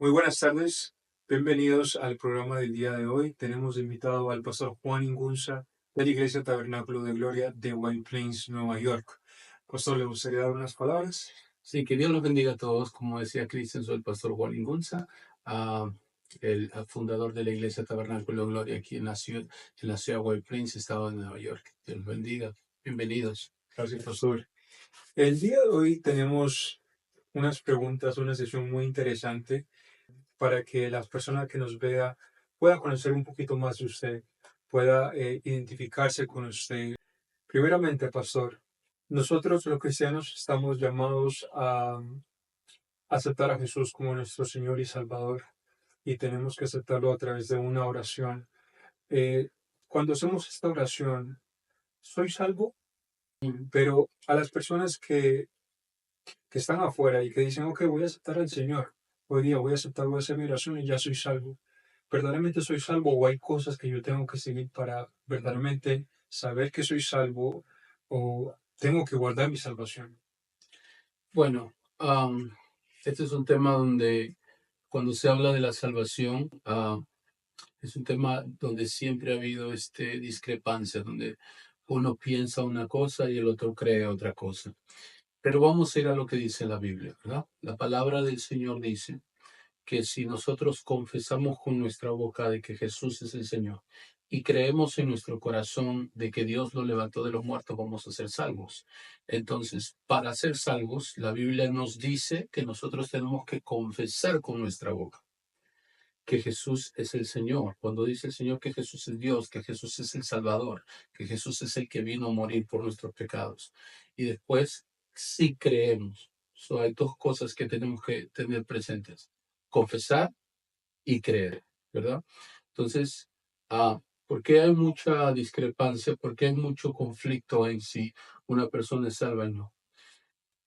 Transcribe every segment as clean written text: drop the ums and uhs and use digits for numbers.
Muy buenas tardes, bienvenidos al programa del día de hoy. Tenemos invitado al pastor Juan Ingunza de la Iglesia Tabernáculo de Gloria de White Plains, Nueva York. Pastor, ¿le gustaría dar unas palabras? Sí, que Dios los bendiga a todos. Como decía Cristian, soy el pastor Juan Ingunza, ah, el fundador de la Iglesia Tabernáculo de Gloria aquí en la ciudad de White Plains, estado de Nueva York. Dios los bendiga. Bienvenidos. Gracias, pastor. El día de hoy tenemos unas preguntas, una sesión muy interesante para que las personas que nos vean puedan conocer un poquito más de usted, pueda identificarse con usted. Primeramente, pastor, nosotros los cristianos estamos llamados a aceptar a Jesús como nuestro Señor y Salvador y tenemos que aceptarlo a través de una oración. Eh, Cuando hacemos esta oración, soy salvo, pero a las personas que están afuera y que dicen, ok, voy a aceptar al Señor, hoy día voy a hacer mi oración y ya soy salvo. ¿Verdaderamente soy salvo o hay cosas que yo tengo que seguir para verdaderamente saber que soy salvo o tengo que guardar mi salvación? Bueno, este es un tema donde cuando se habla de la salvación, es un tema donde siempre ha habido discrepancia, donde uno piensa una cosa y el otro cree otra cosa. Pero vamos a ir a lo que dice la Biblia, ¿verdad? La palabra del Señor dice que si nosotros confesamos con nuestra boca de que Jesús es el Señor y creemos en nuestro corazón de que Dios lo levantó de los muertos, vamos a ser salvos. Entonces, para ser salvos, la Biblia nos dice que nosotros tenemos que confesar con nuestra boca que Jesús es el Señor. Cuando dice el Señor que Jesús es Dios, que Jesús es el Salvador, que Jesús es el que vino a morir por nuestros pecados. Y después, sí creemos. Hay dos cosas que tenemos que tener presentes: confesar y creer, ¿verdad? Entonces, ¿por qué hay mucha discrepancia? ¿Por qué hay mucho conflicto en si una persona es salva o no?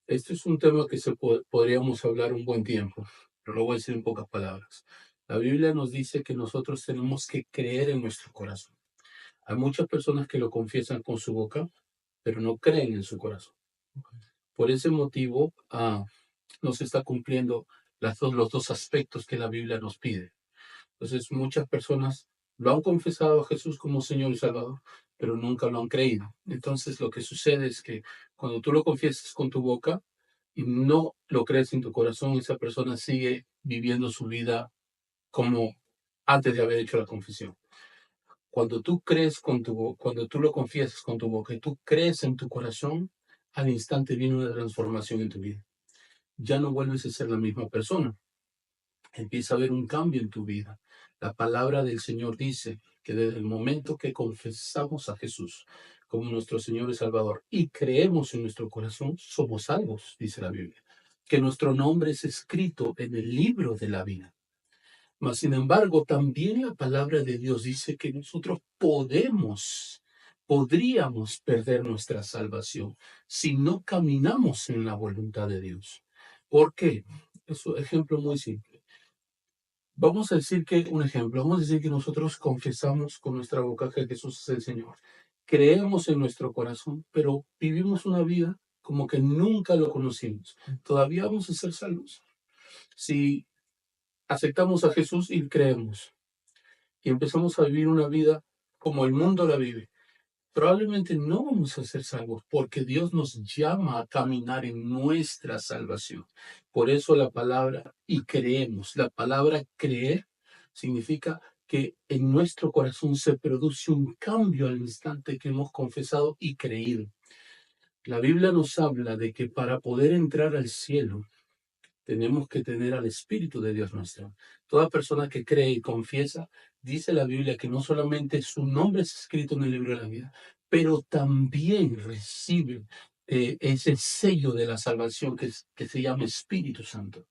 Este es un tema que podríamos hablar un buen tiempo, pero lo voy a decir en pocas palabras. La Biblia nos dice que nosotros tenemos que creer en nuestro corazón. Hay muchas personas que lo confiesan con su boca, pero no creen en su corazón. Por ese motivo, no se está cumpliendo los dos aspectos que la Biblia nos pide. Entonces, muchas personas lo han confesado a Jesús como Señor y Salvador, pero nunca lo han creído. Entonces, lo que sucede es que cuando tú lo confiesas con tu boca y no lo crees en tu corazón, esa persona sigue viviendo su vida como antes de haber hecho la confesión. Cuando tú crees cuando tú lo confiesas con tu boca y tú crees en tu corazón, al instante viene una transformación en tu vida. Ya no vuelves a ser la misma persona. Empieza a haber un cambio en tu vida. La palabra del Señor dice que desde el momento que confesamos a Jesús como nuestro Señor y Salvador y creemos en nuestro corazón, somos salvos, dice la Biblia. Que nuestro nombre es escrito en el libro de la vida. Mas, sin embargo, también la palabra de Dios dice que nosotros podríamos perder nuestra salvación si no caminamos en la voluntad de Dios. ¿Por qué? Es un ejemplo muy simple. Vamos a decir que nosotros confesamos con nuestra boca que Jesús es el Señor. Creemos en nuestro corazón, pero vivimos una vida como que nunca lo conocimos. ¿Todavía vamos a ser salvos? Si aceptamos a Jesús y creemos y empezamos a vivir una vida como el mundo la vive, probablemente no vamos a ser salvos porque Dios nos llama a caminar en nuestra salvación. Por eso la palabra y creemos, la palabra creer significa que en nuestro corazón se produce un cambio al instante que hemos confesado y creído. La Biblia nos habla de que para poder entrar al cielo tenemos que tener al Espíritu de Dios nuestro. Toda persona que cree y confiesa, dice la Biblia que no solamente su nombre es escrito en el libro de la vida, pero también recibe ese sello de la salvación que se llama Espíritu Santo.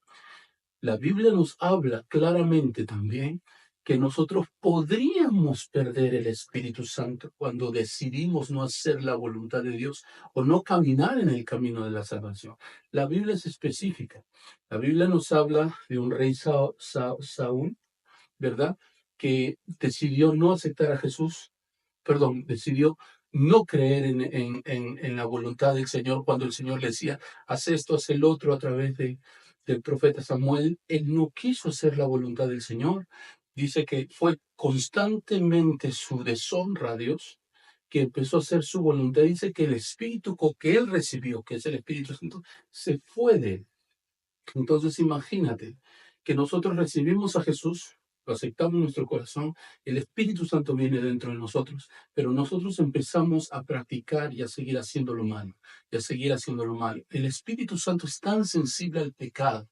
La Biblia nos habla claramente también que nosotros podríamos perder el Espíritu Santo cuando decidimos no hacer la voluntad de Dios o no caminar en el camino de la salvación. La Biblia es específica. La Biblia nos habla de un rey Saúl, ¿verdad? Que decidió no aceptar a Jesús, perdón, decidió no creer en la voluntad del Señor cuando el Señor le decía, haz esto, haz el otro a través de del profeta Samuel, él no quiso hacer la voluntad del Señor. Dice que fue constantemente su deshonra a Dios, que empezó a hacer su voluntad. Dice que el espíritu que él recibió, que es el Espíritu Santo, se fue de él. Entonces imagínate que nosotros recibimos a Jesús, lo aceptamos en nuestro corazón, el Espíritu Santo viene dentro de nosotros, pero nosotros empezamos a practicar y a seguir haciendo lo malo, y a seguir haciendo lo malo. El Espíritu Santo es tan sensible al pecado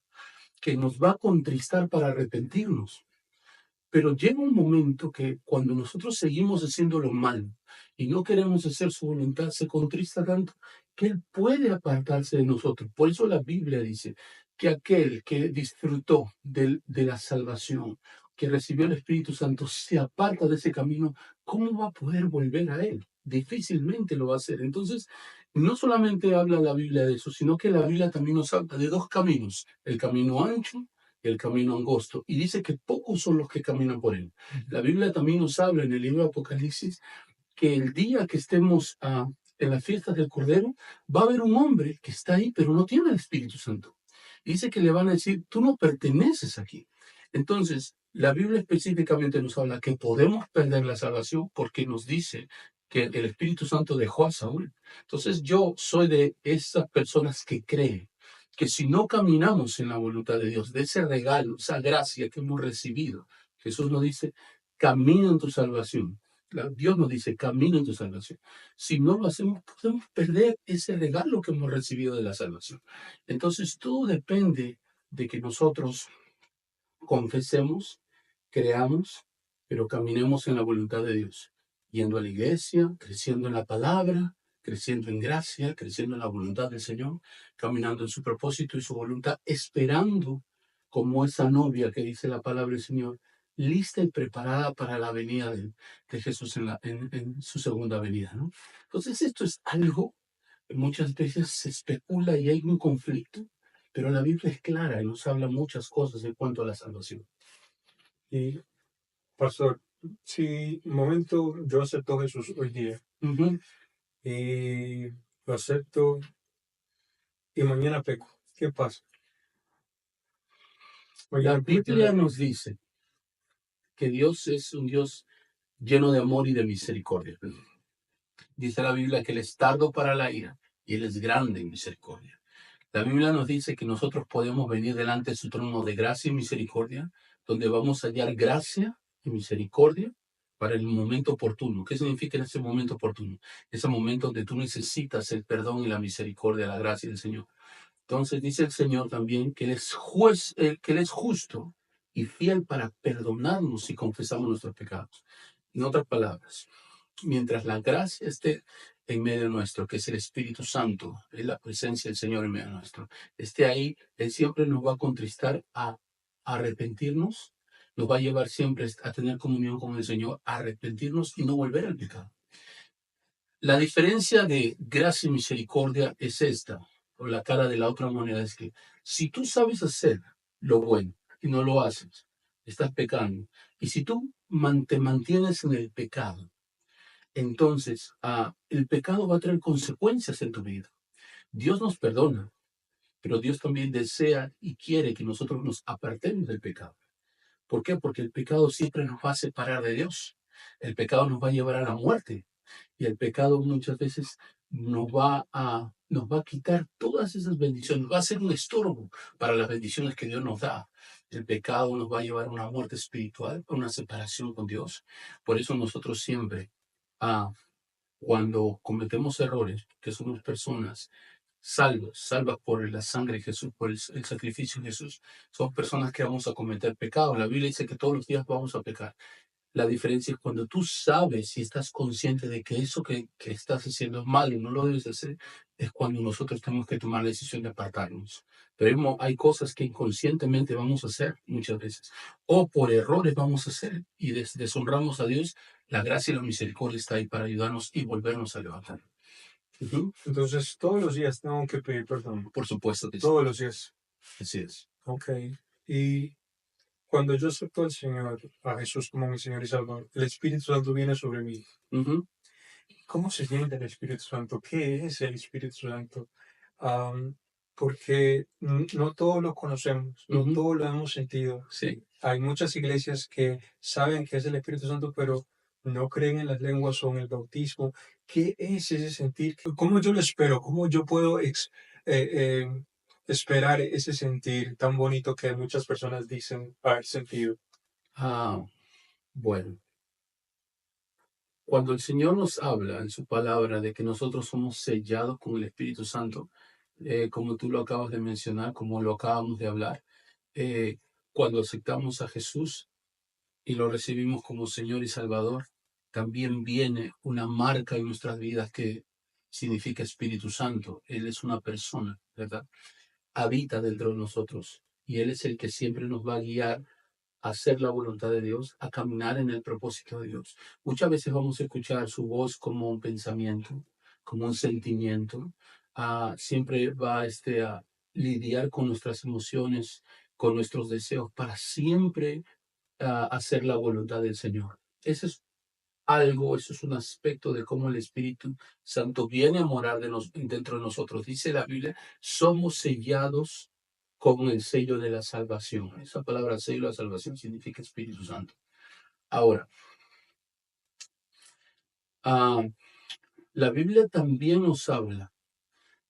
que nos va a contristar para arrepentirnos. Pero llega un momento que cuando nosotros seguimos haciendo lo malo y no queremos hacer su voluntad, se contrista tanto que Él puede apartarse de nosotros. Por eso la Biblia dice que aquel que disfrutó de la salvación, que recibió el Espíritu Santo, se aparta de ese camino, ¿cómo va a poder volver a Él? Difícilmente lo va a hacer. Entonces, no solamente habla la Biblia de eso, sino que la Biblia también nos habla de dos caminos, el camino ancho y el camino angosto, y dice que pocos son los que caminan por él. La Biblia también nos habla en el libro de Apocalipsis que el día que estemos en las fiestas del Cordero, va a haber un hombre que está ahí, pero no tiene el Espíritu Santo. Y dice que le van a decir, tú no perteneces aquí. Entonces, la Biblia específicamente nos habla que podemos perder la salvación porque nos dice que el Espíritu Santo dejó a Saúl. Entonces, yo soy de esas personas que creen que si no caminamos en la voluntad de Dios, de ese regalo, esa gracia que hemos recibido, Jesús nos dice, camina en tu salvación. Dios nos dice, camina en tu salvación. Si no lo hacemos, podemos perder ese regalo que hemos recibido de la salvación. Entonces, todo depende de que nosotros confesemos, creamos, pero caminemos en la voluntad de Dios, yendo a la iglesia, creciendo en la palabra, creciendo en gracia, creciendo en la voluntad del Señor, caminando en su propósito y su voluntad, esperando como esa novia que dice la palabra del Señor, lista y preparada para la venida de Jesús en su segunda venida, ¿no? Entonces esto es algo que muchas veces se especula y hay un conflicto, pero la Biblia es clara y nos habla muchas cosas en cuanto a la salvación. Y, pastor, si un momento yo acepto a Jesús hoy día y lo acepto y mañana peco, ¿qué pasa? La Mañana cometo un Biblia error. nos dice que Dios es un Dios lleno de amor y de misericordia. Dice la Biblia que Él es tardo para la ira y Él es grande en misericordia. La Biblia nos dice que nosotros podemos venir delante de su trono de gracia y misericordia, donde vamos a hallar gracia y misericordia para el momento oportuno. ¿Qué significa en ese momento oportuno? Ese momento donde tú necesitas el perdón y la misericordia, la gracia del Señor. Entonces dice el Señor también que Él es juez, que Él es justo y fiel para perdonarnos si confesamos nuestros pecados. En otras palabras, mientras la gracia esté en medio nuestro, que es el Espíritu Santo, es la presencia del Señor en medio nuestro, esté ahí, Él siempre nos va a contristar a arrepentirnos, nos va a llevar siempre a tener comunión con el Señor, a arrepentirnos y no volver al pecado. La diferencia de gracia y misericordia es esta, o la cara de la otra moneda es que si tú sabes hacer lo bueno y no lo haces, estás pecando. Y si tú te mantienes en el pecado, entonces el pecado va a traer consecuencias en tu vida. Dios nos perdona, pero Dios también desea y quiere que nosotros nos apartemos del pecado. ¿Por qué? Porque el pecado siempre nos va a separar de Dios. El pecado nos va a llevar a la muerte. Y el pecado muchas veces nos va a quitar todas esas bendiciones, va a ser un estorbo para las bendiciones que Dios nos da. El pecado nos va a llevar a una muerte espiritual, a una separación con Dios. Por eso nosotros siempre, cuando cometemos errores, que somos personas salvas por la sangre de Jesús, por el sacrificio de Jesús, somos personas que vamos a cometer pecado. La Biblia dice que todos los días vamos a pecar. La diferencia es cuando tú sabes y estás consciente de que eso que estás haciendo es malo y no lo debes hacer, es cuando nosotros tenemos que tomar la decisión de apartarnos. Pero hay cosas que inconscientemente vamos a hacer muchas veces, o por errores vamos a hacer y deshonramos a Dios. La gracia y la misericordia está ahí para ayudarnos y volvernos a levantar. Entonces, todos los días tengo que pedir perdón. Por supuesto que sí. Todos los días. Así es. Ok. Y cuando yo acepto al Señor, a Jesús como mi Señor y Salvador, el Espíritu Santo viene sobre mí. ¿Cómo se siente el Espíritu Santo? ¿Qué es el Espíritu Santo? porque no todos lo conocemos, no Ujú. todos lo hemos sentido. Sí. Hay muchas iglesias que saben que es el Espíritu Santo, pero no creen en las lenguas o en el bautismo. ¿Qué es ese sentir? ¿Cómo yo lo espero? ¿Cómo yo puedo esperar ese sentir tan bonito que muchas personas dicen haber sentido? Ah, bueno, cuando el Señor nos habla en su palabra de que nosotros somos sellados con el Espíritu Santo, como tú lo acabas de mencionar, como lo acabamos de hablar, eh, cuando aceptamos a Jesús y lo recibimos como Señor y Salvador, también viene una marca en nuestras vidas que significa Espíritu Santo. Él es una persona, ¿verdad? Habita dentro de nosotros y Él es el que siempre nos va a guiar a hacer la voluntad de Dios, a caminar en el propósito de Dios. Muchas veces vamos a escuchar su voz como un pensamiento, como un sentimiento. Siempre va a lidiar con nuestras emociones, con nuestros deseos, para siempre hacer la voluntad del Señor. Eso es algo, eso es un aspecto de cómo el Espíritu Santo viene a morar dentro de nosotros. Dice la Biblia, somos sellados con el sello de la salvación. Esa palabra sello de la salvación significa Espíritu Santo. Ahora, ah, la Biblia también nos habla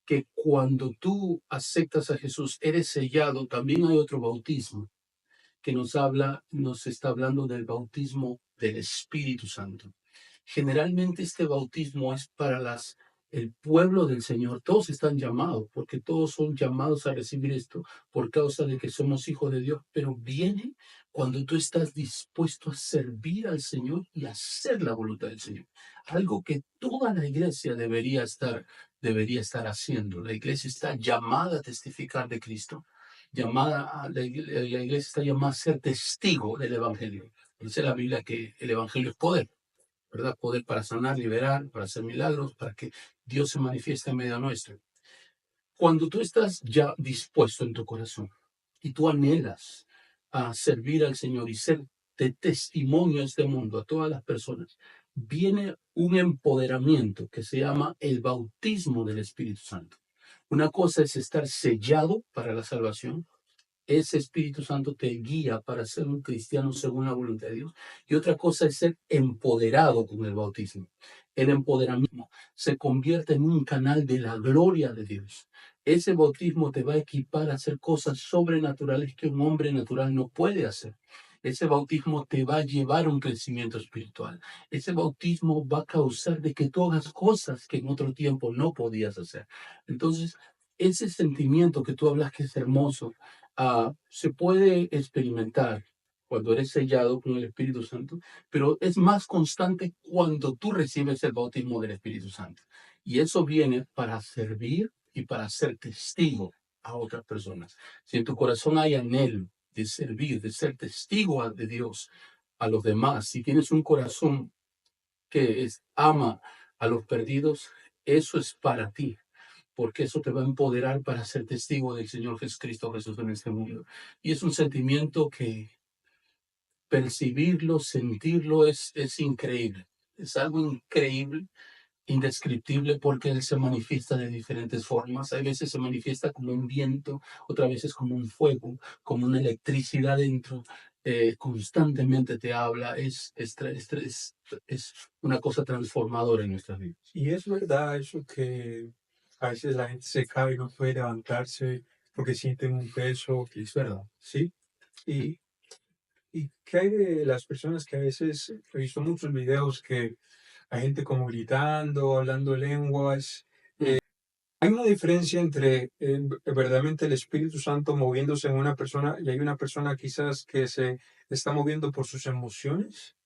que cuando tú aceptas a Jesús, eres sellado. También hay otro bautismo que nos está hablando del bautismo del Espíritu Santo. Generalmente este bautismo es para el pueblo del Señor. Todos están llamados, porque todos son llamados a recibir esto por causa de que somos hijos de Dios, pero viene cuando tú estás dispuesto a servir al Señor y hacer la voluntad del Señor. Algo que toda la iglesia debería estar haciendo. La iglesia está llamada a testificar de Cristo. La iglesia está llamada a ser testigo del Evangelio. Dice la Biblia que el Evangelio es poder, ¿verdad? Poder para sanar, liberar, para hacer milagros, para que Dios se manifieste en medio nuestro. Cuando tú estás ya dispuesto en tu corazón y tú anhelas a servir al Señor y ser de testimonio a este mundo, a todas las personas, viene un empoderamiento que se llama el bautismo del Espíritu Santo. Una cosa es estar sellado para la salvación. Ese Espíritu Santo te guía para ser un cristiano según la voluntad de Dios. Y otra cosa es ser empoderado con el bautismo. El empoderamiento se convierte en un canal de la gloria de Dios. Ese bautismo te va a equipar a hacer cosas sobrenaturales que un hombre natural no puede hacer. Ese bautismo te va a llevar a un crecimiento espiritual. Ese bautismo va a causar de que tú hagas cosas que en otro tiempo no podías hacer. Entonces, ese sentimiento que tú hablas que es hermoso, se puede experimentar cuando eres sellado con el Espíritu Santo, pero es más constante cuando tú recibes el bautismo del Espíritu Santo. Y eso viene para servir y para ser testigo a otras personas. Si en tu corazón hay anhelo de servir, de ser testigo de Dios a los demás, si tienes un corazón que ama a los perdidos, eso es para ti, porque eso te va a empoderar para ser testigo del Señor Jesucristo Jesús en este mundo. Y es un sentimiento que percibirlo, sentirlo es increíble. Es algo increíble, indescriptible, porque Él se manifiesta de diferentes formas. Hay veces se manifiesta como un viento, otras veces como un fuego, como una electricidad dentro. Constantemente te habla. Es una cosa transformadora en nuestras vidas. Y es verdad eso que a veces la gente se cae y no puede levantarse porque sienten un peso, Es verdad. ¿sí? Y, ¿Y qué hay de las personas que a veces he visto muchos videos que hay gente como gritando, hablando lenguas? Mm. Hay una diferencia entre verdaderamente el Espíritu Santo moviéndose en una persona y hay una persona quizás que se está moviendo por sus emociones.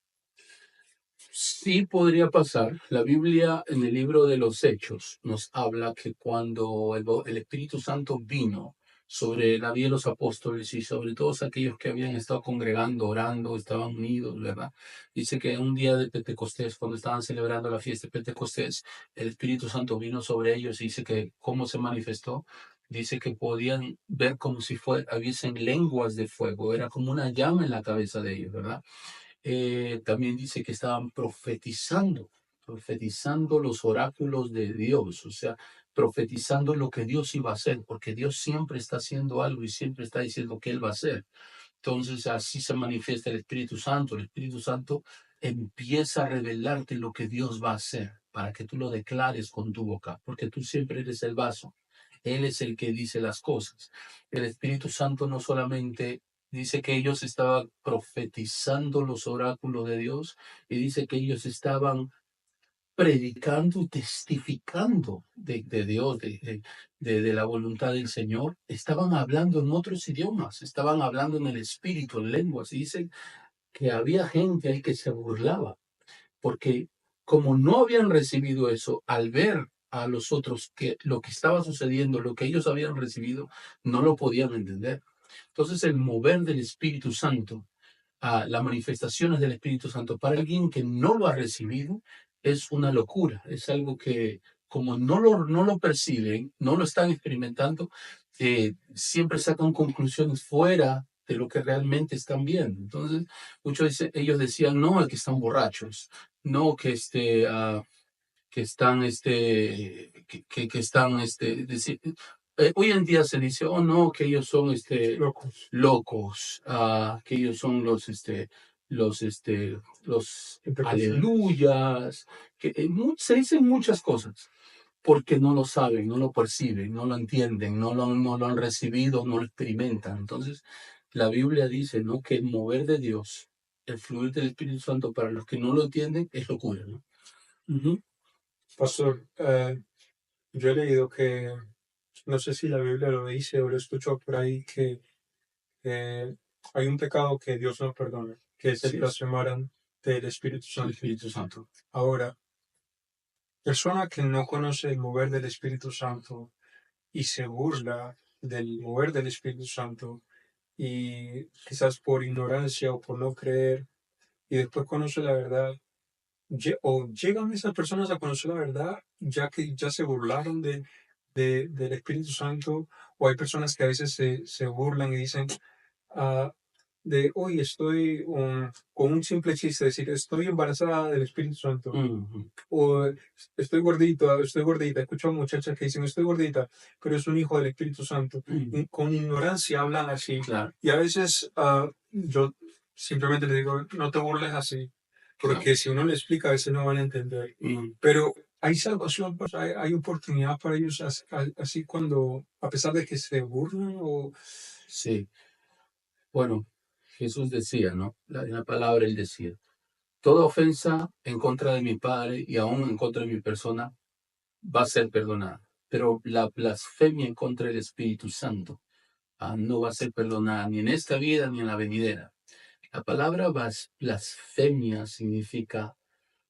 Sí podría pasar. La Biblia en el libro de los Hechos nos habla que cuando el Espíritu Santo vino sobre la vida de los apóstoles y sobre todos aquellos que habían estado congregando, orando, estaban unidos, ¿verdad? Dice que un día de Pentecostés, cuando estaban celebrando la fiesta de Pentecostés, el Espíritu Santo vino sobre ellos y dice que cómo se manifestó. Dice que podían ver como si hubiesen lenguas de fuego, era como una llama en la cabeza de ellos, ¿verdad? También dice que estaban profetizando los oráculos de Dios, o sea, profetizando lo que Dios iba a hacer, porque Dios siempre está haciendo algo y siempre está diciendo que Él va a hacer. Entonces así se manifiesta el Espíritu Santo. El Espíritu Santo empieza a revelarte lo que Dios va a hacer para que tú lo declares con tu boca, porque tú siempre eres el vaso. Él es el que dice las cosas. El Espíritu Santo no solamente dice que ellos estaban profetizando los oráculos de Dios, y dice que ellos estaban predicando y testificando de Dios, de la voluntad del Señor. Estaban hablando en otros idiomas, estaban hablando en el Espíritu, en lenguas. Y dice que había gente ahí que se burlaba, porque como no habían recibido eso, al ver a los otros que lo que estaba sucediendo, lo que ellos habían recibido, no lo podían entender. Entonces el mover del Espíritu Santo, las manifestaciones del Espíritu Santo para alguien que no lo ha recibido, es una locura. Es algo que como no lo perciben, no lo están experimentando, siempre sacan conclusiones fuera de lo que realmente están viendo. Entonces, ellos decían, no, es que están borrachos, no, que están, que están, hoy en día se dice, oh no, que ellos son, Locos. locos, que ellos son los Interpretaciones. aleluyas, que se dicen muchas cosas, porque no lo saben, no lo perciben, no lo entienden, no lo han recibido, no lo experimentan. Entonces, la Biblia dice, ¿no?, que el mover de Dios, el fluir del Espíritu Santo para los que no lo entienden es locura, ¿no? Ujú. Pastor, yo he leído que, no sé si la Biblia lo dice o lo escucho por ahí, que hay un pecado que Dios no perdona, que es el Sí, blasfemar del Espíritu el Santo. Espíritu Santo. Ahora, persona que no conoce el mover del Espíritu Santo y se burla del mover del Espíritu Santo, y quizás por ignorancia o por no creer, y después conoce la verdad, o llegan esas personas a conocer la verdad ya que ya se burlaron del Espíritu Santo, o hay personas que a veces se burlan y dicen, ah, hoy estoy con un simple chiste, decir, estoy embarazada del Espíritu Santo, Ujú. o estoy gordito, estoy gordita. Escucho a muchachas que dicen, estoy gordita, pero es un hijo del Espíritu Santo. Y con ignorancia hablan así. Claro, Y a veces yo simplemente les digo, no te burles así, claro. porque si uno le explica, a veces no van a entender. Pero hay salvación, pues, hay oportunidad para ellos así cuando, a pesar de que se burlan o... Sí, bueno, Jesús decía, ¿no? En la palabra él decía, toda ofensa en contra de mi Padre y aún en contra de mi persona va a ser perdonada, pero la blasfemia en contra del Espíritu Santo, no va a ser perdonada ni en esta vida ni en la venidera. La palabra blasfemia significa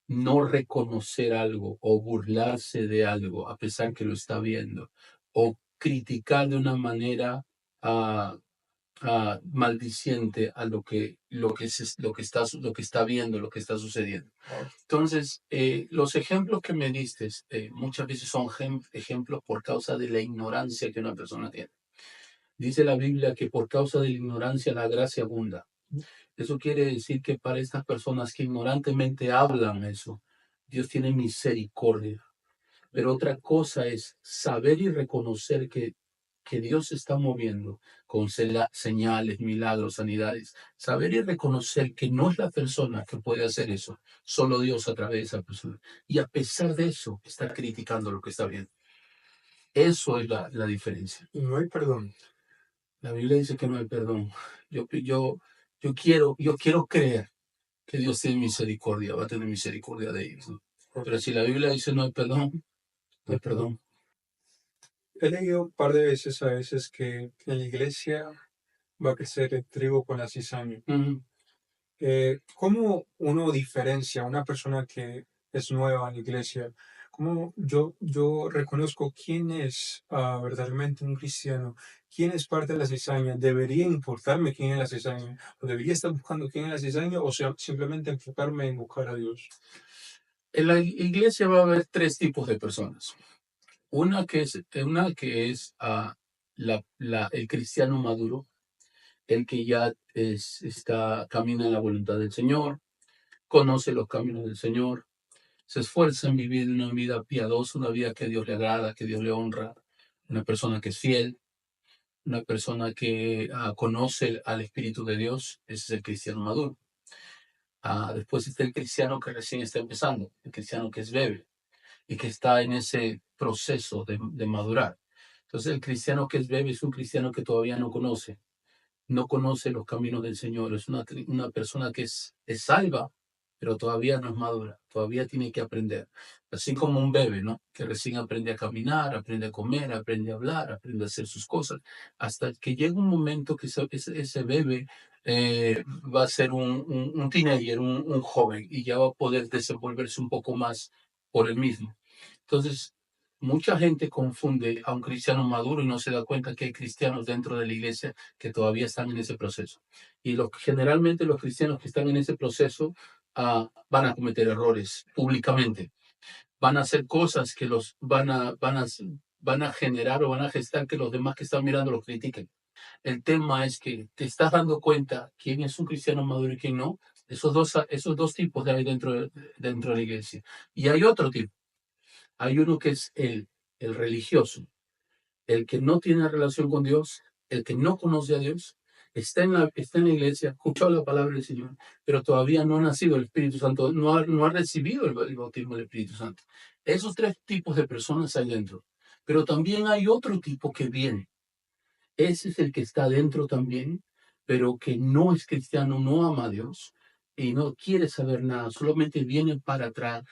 no reconocer algo o burlarse de algo a pesar que lo está viendo, o criticar de una manera ah, maldiciente a lo que está viendo, lo que está sucediendo. Entonces, los ejemplos que me diste muchas veces son ejemplos por causa de la ignorancia que una persona tiene. Dice la Biblia que por causa de la ignorancia la gracia abunda. Eso quiere decir que para estas personas que ignorantemente hablan eso, Dios tiene misericordia. Pero otra cosa es saber y reconocer que Dios se está moviendo con señales, milagros, sanidades. Saber y reconocer que no es la persona que puede hacer eso, solo Dios a través de esa persona. Y a pesar de eso, está criticando lo que está viendo. Eso es la diferencia. No hay perdón. La Biblia dice que no hay perdón. Yo quiero creer que Dios tiene misericordia, va a tener misericordia de ellos, ¿no? Pero si la Biblia dice no hay perdón, no hay perdón. He leído un par de veces a veces que en la iglesia va a crecer el trigo con la cizaña. Ujú. ¿Cómo uno diferencia a una persona que es nueva en la iglesia? ¿Cómo yo reconozco quién es verdaderamente un cristiano? ¿Quién es parte de la cizaña? ¿Debería importarme quién es la cizaña? ¿O debería estar buscando quién es la cizaña? ¿O sea, simplemente enfocarme en buscar a Dios? En la iglesia va a haber tres tipos de personas. Una que es el cristiano maduro, el que ya camina en la voluntad del Señor, conoce los caminos del Señor, se esfuerza en vivir una vida piadosa, una vida que a Dios le agrada, que Dios le honra, una persona que es fiel, una persona que conoce al Espíritu de Dios. Ese es el cristiano maduro. Después está el cristiano que recién está empezando, el cristiano que es bebé y que está en ese proceso de madurar. Entonces, el cristiano que es bebé es un cristiano que todavía no conoce los caminos del Señor. Es una persona que es salva, pero todavía no es madura, todavía tiene que aprender. Así como un bebé, ¿no? Que recién aprende a caminar, aprende a comer, aprende a hablar, aprende a hacer sus cosas, hasta que llega un momento que ese bebé va a ser un teenager, un joven, y ya va a poder desenvolverse un poco más por él mismo. Entonces, mucha gente confunde a un cristiano maduro y no se da cuenta que hay cristianos dentro de la iglesia que todavía están en ese proceso. Y generalmente los cristianos que están en ese proceso van a cometer errores públicamente, van a hacer cosas que van a generar o van a gestar que los demás que están mirando los critiquen. El tema es que te estás dando cuenta quién es un cristiano maduro y quién no. Esos dos tipos de hay dentro de la iglesia. Y hay otro tipo. Hay uno que es el religioso, el que no tiene relación con Dios, el que no conoce a Dios, está en la iglesia, ha escuchado la palabra del Señor, pero todavía no ha nacido el Espíritu Santo, no ha recibido el bautismo del Espíritu Santo. Esos tres tipos de personas hay dentro. Pero también hay otro tipo que viene. Ese es el que está dentro también, pero que no es cristiano, no ama a Dios y no quiere saber nada, solamente viene para traer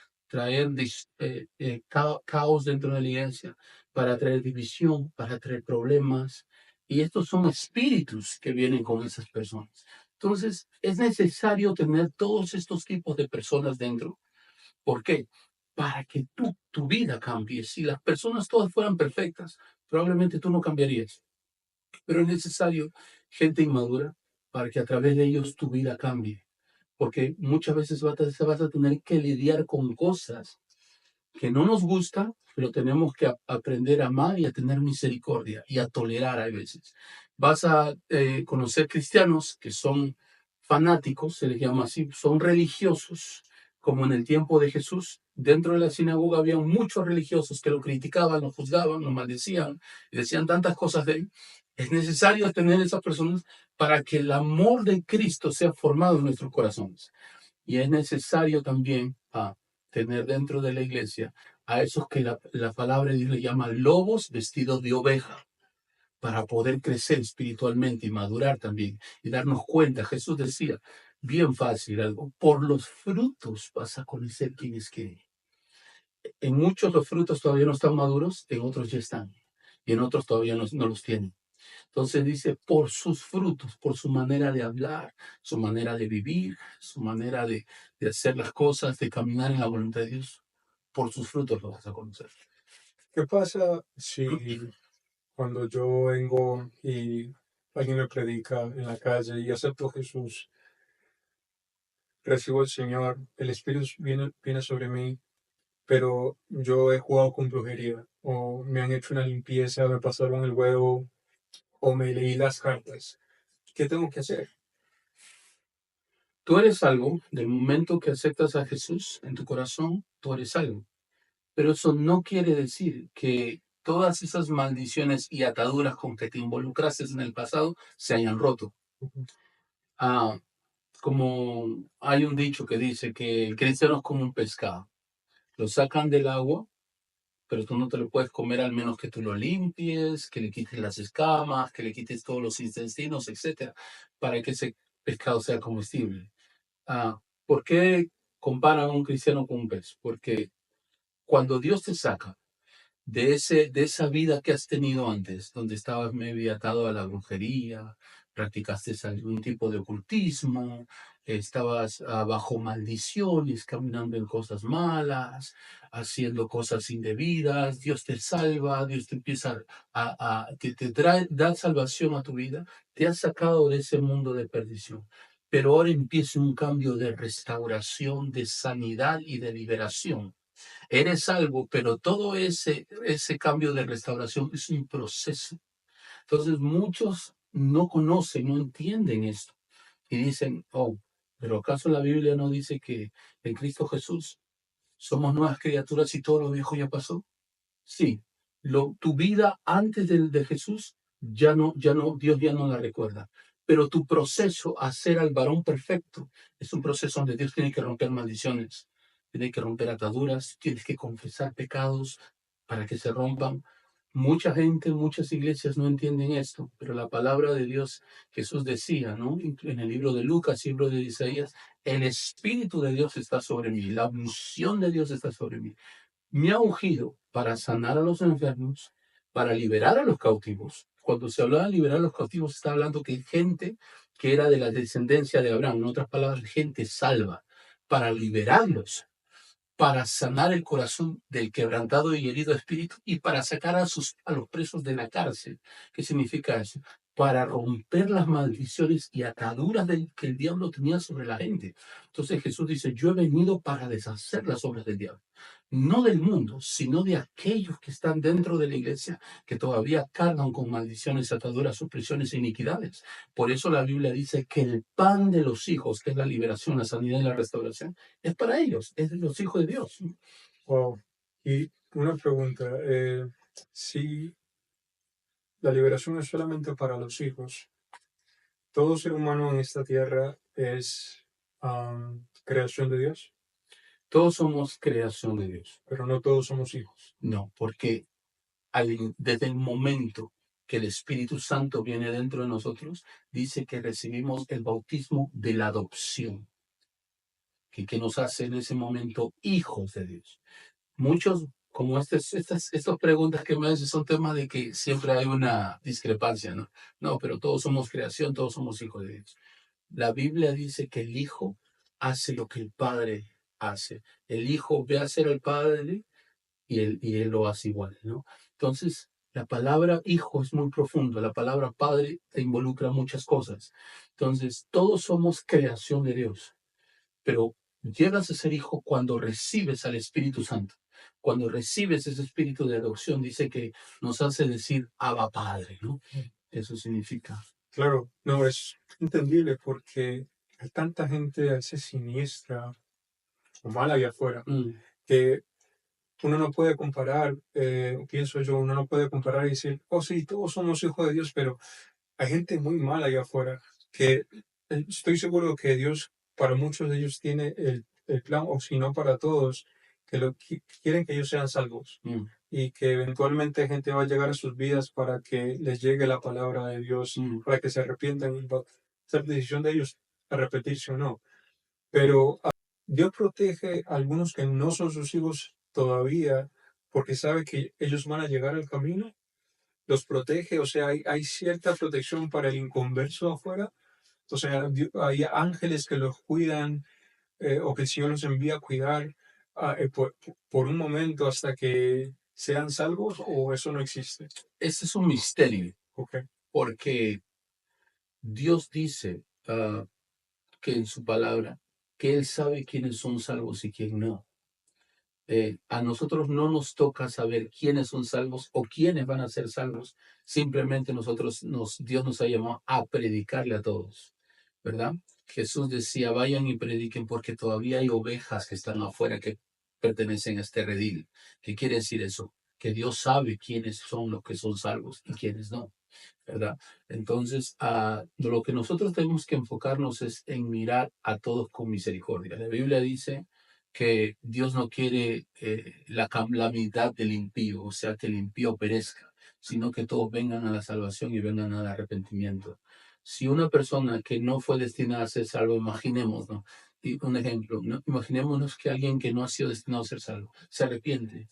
caos dentro de la iglesia, para traer división, para traer problemas. Y estos son espíritus que vienen con esas personas. Entonces, es necesario tener todos estos tipos de personas dentro. ¿Por qué? Para que tu vida cambie. Si las personas todas fueran perfectas, probablemente tú no cambiarías, pero es necesario gente inmadura para que a través de ellos tu vida cambie. Porque muchas veces vas a tener que lidiar con cosas que no nos gustan, pero tenemos que aprender a amar y a tener misericordia y a tolerar a veces. Vas a conocer cristianos que son fanáticos, se les llama así, son religiosos, como en el tiempo de Jesús. Dentro de la sinagoga había muchos religiosos que lo criticaban, lo juzgaban, lo maldecían y decían tantas cosas de él. Es necesario tener esas personas para que el amor de Cristo sea formado en nuestros corazones. Y es necesario también tener dentro de la iglesia a esos que la palabra de Dios le llama lobos vestidos de oveja, para poder crecer espiritualmente y madurar también y darnos cuenta. Jesús decía, bien fácil algo, por los frutos vas a conocer quién es quién. En muchos los frutos todavía no están maduros, en otros ya están, y en otros todavía no los tienen. Entonces dice, por sus frutos, por su manera de hablar, su manera de vivir, su manera de hacer las cosas, de caminar en la voluntad de Dios, por sus frutos los vas a conocer. ¿Qué pasa si cuando yo vengo y alguien me predica en la calle y acepto a Jesús, recibo al Señor, el Espíritu viene sobre mí, pero yo he jugado con brujería, o me han hecho una limpieza, me pasaron el huevo, o me leí las cartas? ¿Qué tengo que hacer? Tú eres salvo del momento que aceptas a Jesús en tu corazón, tú eres salvo. Pero eso no quiere decir que todas esas maldiciones y ataduras con que te involucraste en el pasado se hayan roto. Ah, como hay un dicho que dice que el cristiano es como un pescado. Lo sacan del agua, pero tú no te lo puedes comer al menos que tú lo limpies, que le quites las escamas, que le quites todos los intestinos, etcétera, para que ese pescado sea comestible. ¿Por qué comparan a un cristiano con un pez? Porque cuando Dios te saca de esa vida que has tenido antes, donde estabas medio atado a la brujería, practicaste algún tipo de ocultismo, estabas bajo maldiciones, caminando en cosas malas, haciendo cosas indebidas, Dios te salva, Dios te empieza te trae, da salvación a tu vida, te ha sacado de ese mundo de perdición. Pero ahora empieza un cambio de restauración, de sanidad y de liberación. Eres salvo, pero todo ese cambio de restauración es un proceso. Entonces muchos no conocen, no entienden esto y dicen, oh, pero ¿acaso la Biblia no dice que en Cristo Jesús ¿Somos nuevas criaturas y todo lo viejo ya pasó? Sí. Tu vida antes de Jesús, Dios ya no la recuerda. Pero tu proceso a ser al varón perfecto es un proceso donde Dios tiene que romper maldiciones, tiene que romper ataduras, tienes que confesar pecados para que se rompan. Mucha gente, muchas iglesias no entienden esto, pero la palabra de Dios, Jesús decía, ¿no? En el libro de Lucas, libro de Isaías, el Espíritu de Dios está sobre mí, la unción de Dios está sobre mí. Me ha ungido para sanar a los enfermos, para liberar a los cautivos. Cuando se hablaba de liberar a los cautivos, está hablando que gente que era de la descendencia de Abraham, en otras palabras, gente salva, para liberarlos, para sanar el corazón del quebrantado y herido espíritu y para sacar a los presos de la cárcel. ¿Qué significa eso? Para romper las maldiciones y ataduras que el diablo tenía sobre la gente. Entonces Jesús dice, yo he venido para deshacer las obras del diablo. No del mundo, sino de aquellos que están dentro de la iglesia, que todavía cargan con maldiciones, ataduras, opresiones e iniquidades. Por eso la Biblia dice que el pan de los hijos, que es la liberación, la sanidad y la restauración, es para ellos, es de los hijos de Dios. Wow. Y una pregunta, si la liberación es solamente para los hijos, todo ser humano en esta tierra es creación de Dios, Todos somos creación de Dios. pero no todos somos hijos. No, porque desde el momento que el Espíritu Santo viene dentro de nosotros, dice que recibimos el bautismo de la adopción, que nos hace en ese momento hijos de Dios. Muchos, como estas preguntas que me hacen, son temas de que siempre hay una discrepancia, ¿no? No, pero todos somos creación, todos somos hijos de Dios. La Biblia dice que el Hijo hace lo que el Padre hace. El Hijo ve hacer al Padre y él lo hace igual, ¿no? Entonces, la palabra hijo es muy profundo, la palabra padre te involucra muchas cosas. Entonces, todos somos creación de Dios, pero llegas a ser hijo cuando recibes al Espíritu Santo. Cuando recibes ese espíritu de adopción, dice que nos hace decir Abba Padre, ¿no? Eso significa. Claro, no, es entendible porque hay tanta gente a veces siniestra o mala allá afuera que uno no puede comparar, pienso yo, uno no puede comparar y decir, oh sí, todos somos hijos de Dios, pero hay gente muy mala allá afuera que estoy seguro que Dios para muchos de ellos tiene el plan, o si no para todos, que quieren que ellos sean salvos y que eventualmente gente va a llegar a sus vidas para que les llegue la palabra de Dios, para que se arrepientan y va a ser decisión de ellos arrepentirse o no. Pero Dios protege a algunos que no son sus hijos todavía porque sabe que ellos van a llegar al camino, los protege, o sea, hay cierta protección para el inconverso afuera, o sea, hay ángeles que los cuidan o que el Señor los envía a cuidar por un momento hasta que sean salvos, o eso no existe. Ese es un misterio, Okay. porque Dios dice que en su palabra, que Él sabe quiénes son salvos y quién no. A nosotros no nos toca saber quiénes son salvos o quiénes van a ser salvos. Simplemente Dios nos ha llamado a predicarle a todos, ¿verdad? Jesús decía, vayan y prediquen porque todavía hay ovejas que están afuera que pertenecen a este redil. ¿Qué quiere decir eso? Que Dios sabe quiénes son los que son salvos y quiénes no, ¿verdad? Entonces, lo que nosotros tenemos que enfocarnos es en mirar a todos con misericordia. La Biblia dice que Dios no quiere la calamidad del impío, o sea, que el impío perezca, sino que todos vengan a la salvación y vengan al arrepentimiento. Si una persona que no fue destinada a ser salvo, imaginemos, ¿no? Y un ejemplo, ¿no? Imaginémonos que alguien que no ha sido destinado a ser salvo se arrepiente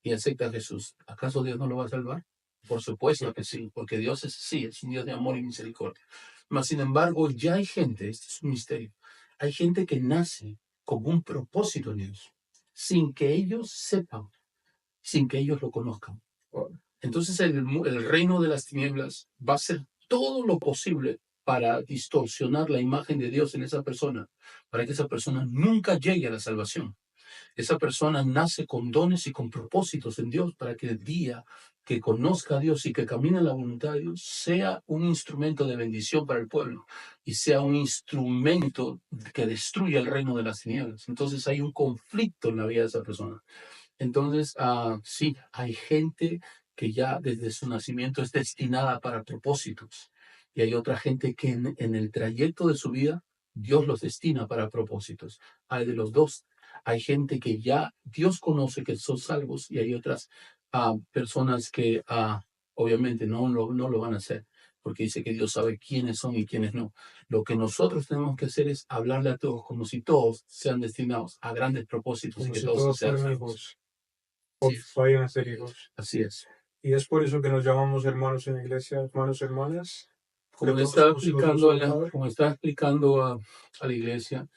y acepta a Jesús. ¿Acaso Dios no lo va a salvar? Por supuesto que sí, porque Dios es sí, es un Dios de amor y misericordia. Mas, sin embargo, ya hay gente, este es un misterio, hay gente que nace con un propósito en Dios, sin que ellos sepan, sin que ellos lo conozcan. Entonces el reino de las tinieblas va a hacer todo lo posible para distorsionar la imagen de Dios en esa persona, para que esa persona nunca llegue a la salvación. Esa persona nace con dones y con propósitos en Dios para que el día que conozca a Dios y que camine en la voluntad de Dios sea un instrumento de bendición para el pueblo y sea un instrumento que destruya el reino de las tinieblas. Entonces hay un conflicto en la vida de esa persona. Entonces, sí, hay gente que ya desde su nacimiento es destinada para propósitos y hay otra gente que en el trayecto de su vida Dios los destina para propósitos. Hay de los dos. Hay gente que ya Dios conoce que son salvos y hay otras personas que obviamente no lo van a hacer porque dice que Dios sabe quiénes son y quiénes no. Lo que nosotros tenemos que hacer es hablarle a todos como si todos sean destinados a grandes propósitos y Como que si todos todos sean fueran salvos. hijos o Sí, vayan a ser hijos. así es. Y es por eso que nos llamamos hermanos en la iglesia, hermanos, hermanas, que Como le todos estaba somos hijos de un explicando solo Padre. como estaba explicando a la iglesia,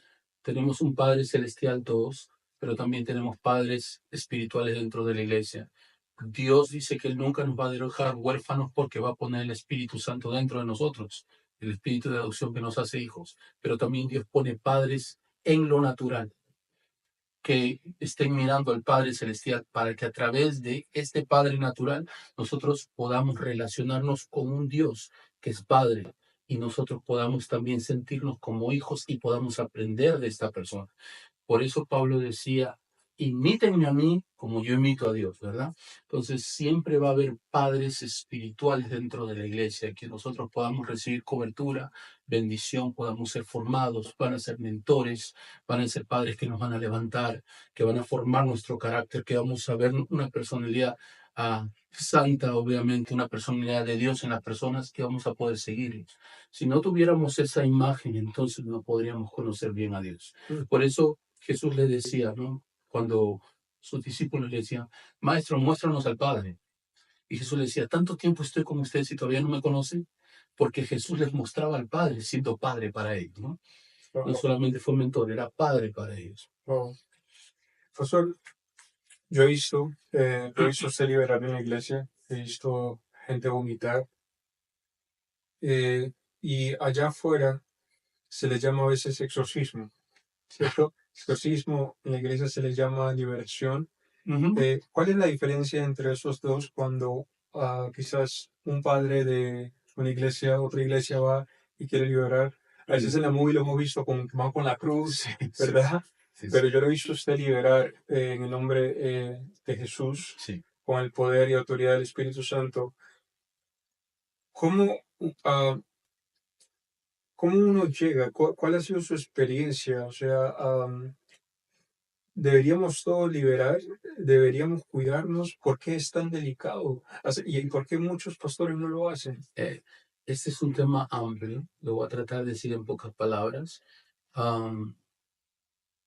tenemos un Padre celestial todos, pero también tenemos padres espirituales dentro de la iglesia. Dios dice que Él nunca nos va a dejar huérfanos porque va a poner el Espíritu Santo dentro de nosotros, el Espíritu de adopción que nos hace hijos. Pero también Dios pone padres en lo natural, que estén mirando al Padre Celestial para que a través de este Padre natural nosotros podamos relacionarnos con un Dios que es Padre y nosotros podamos también sentirnos como hijos y podamos aprender de esta persona. Por eso Pablo decía, imítenme a mí como yo imito a Dios, ¿verdad? Entonces siempre va a haber padres espirituales dentro de la iglesia, que nosotros podamos recibir cobertura, bendición, podamos ser formados, van a ser mentores, van a ser padres que nos van a levantar, que van a formar nuestro carácter, que vamos a ver una personalidad santa, obviamente, una personalidad de Dios en las personas que vamos a poder seguir. Si no tuviéramos esa imagen, entonces no podríamos conocer bien a Dios. Por eso Jesús le decía, ¿no? Cuando sus discípulos le decían, Maestro, muéstranos al Padre. Y Jesús le decía, tanto tiempo estoy con ustedes y todavía no me conocen, porque Jesús les mostraba al Padre, siendo Padre para ellos, ¿no? No solamente fue mentor, era Padre para ellos. Pastor, yo he visto usted liberar en la iglesia, he visto gente vomitar, y allá afuera se le llama a veces exorcismo, ¿cierto? Exorcismo en la iglesia se le llama liberación. ¿Cuál es la diferencia entre esos dos cuando quizás un padre de una iglesia, otra iglesia va y quiere liberar? A veces en la movie lo hemos visto con, van con la cruz, Sí, ¿verdad? sí, Pero yo lo he visto a usted liberar en el nombre de Jesús, sí. con el poder y autoridad del Espíritu Santo. ¿Cómo, ah, cómo uno llega? ¿Cuál ha sido su experiencia? O sea, deberíamos todos liberar, deberíamos cuidarnos. ¿Por qué es tan delicado? ¿Y por qué muchos pastores no lo hacen? Este es un tema amplio, lo voy a tratar de decir en pocas palabras. Am,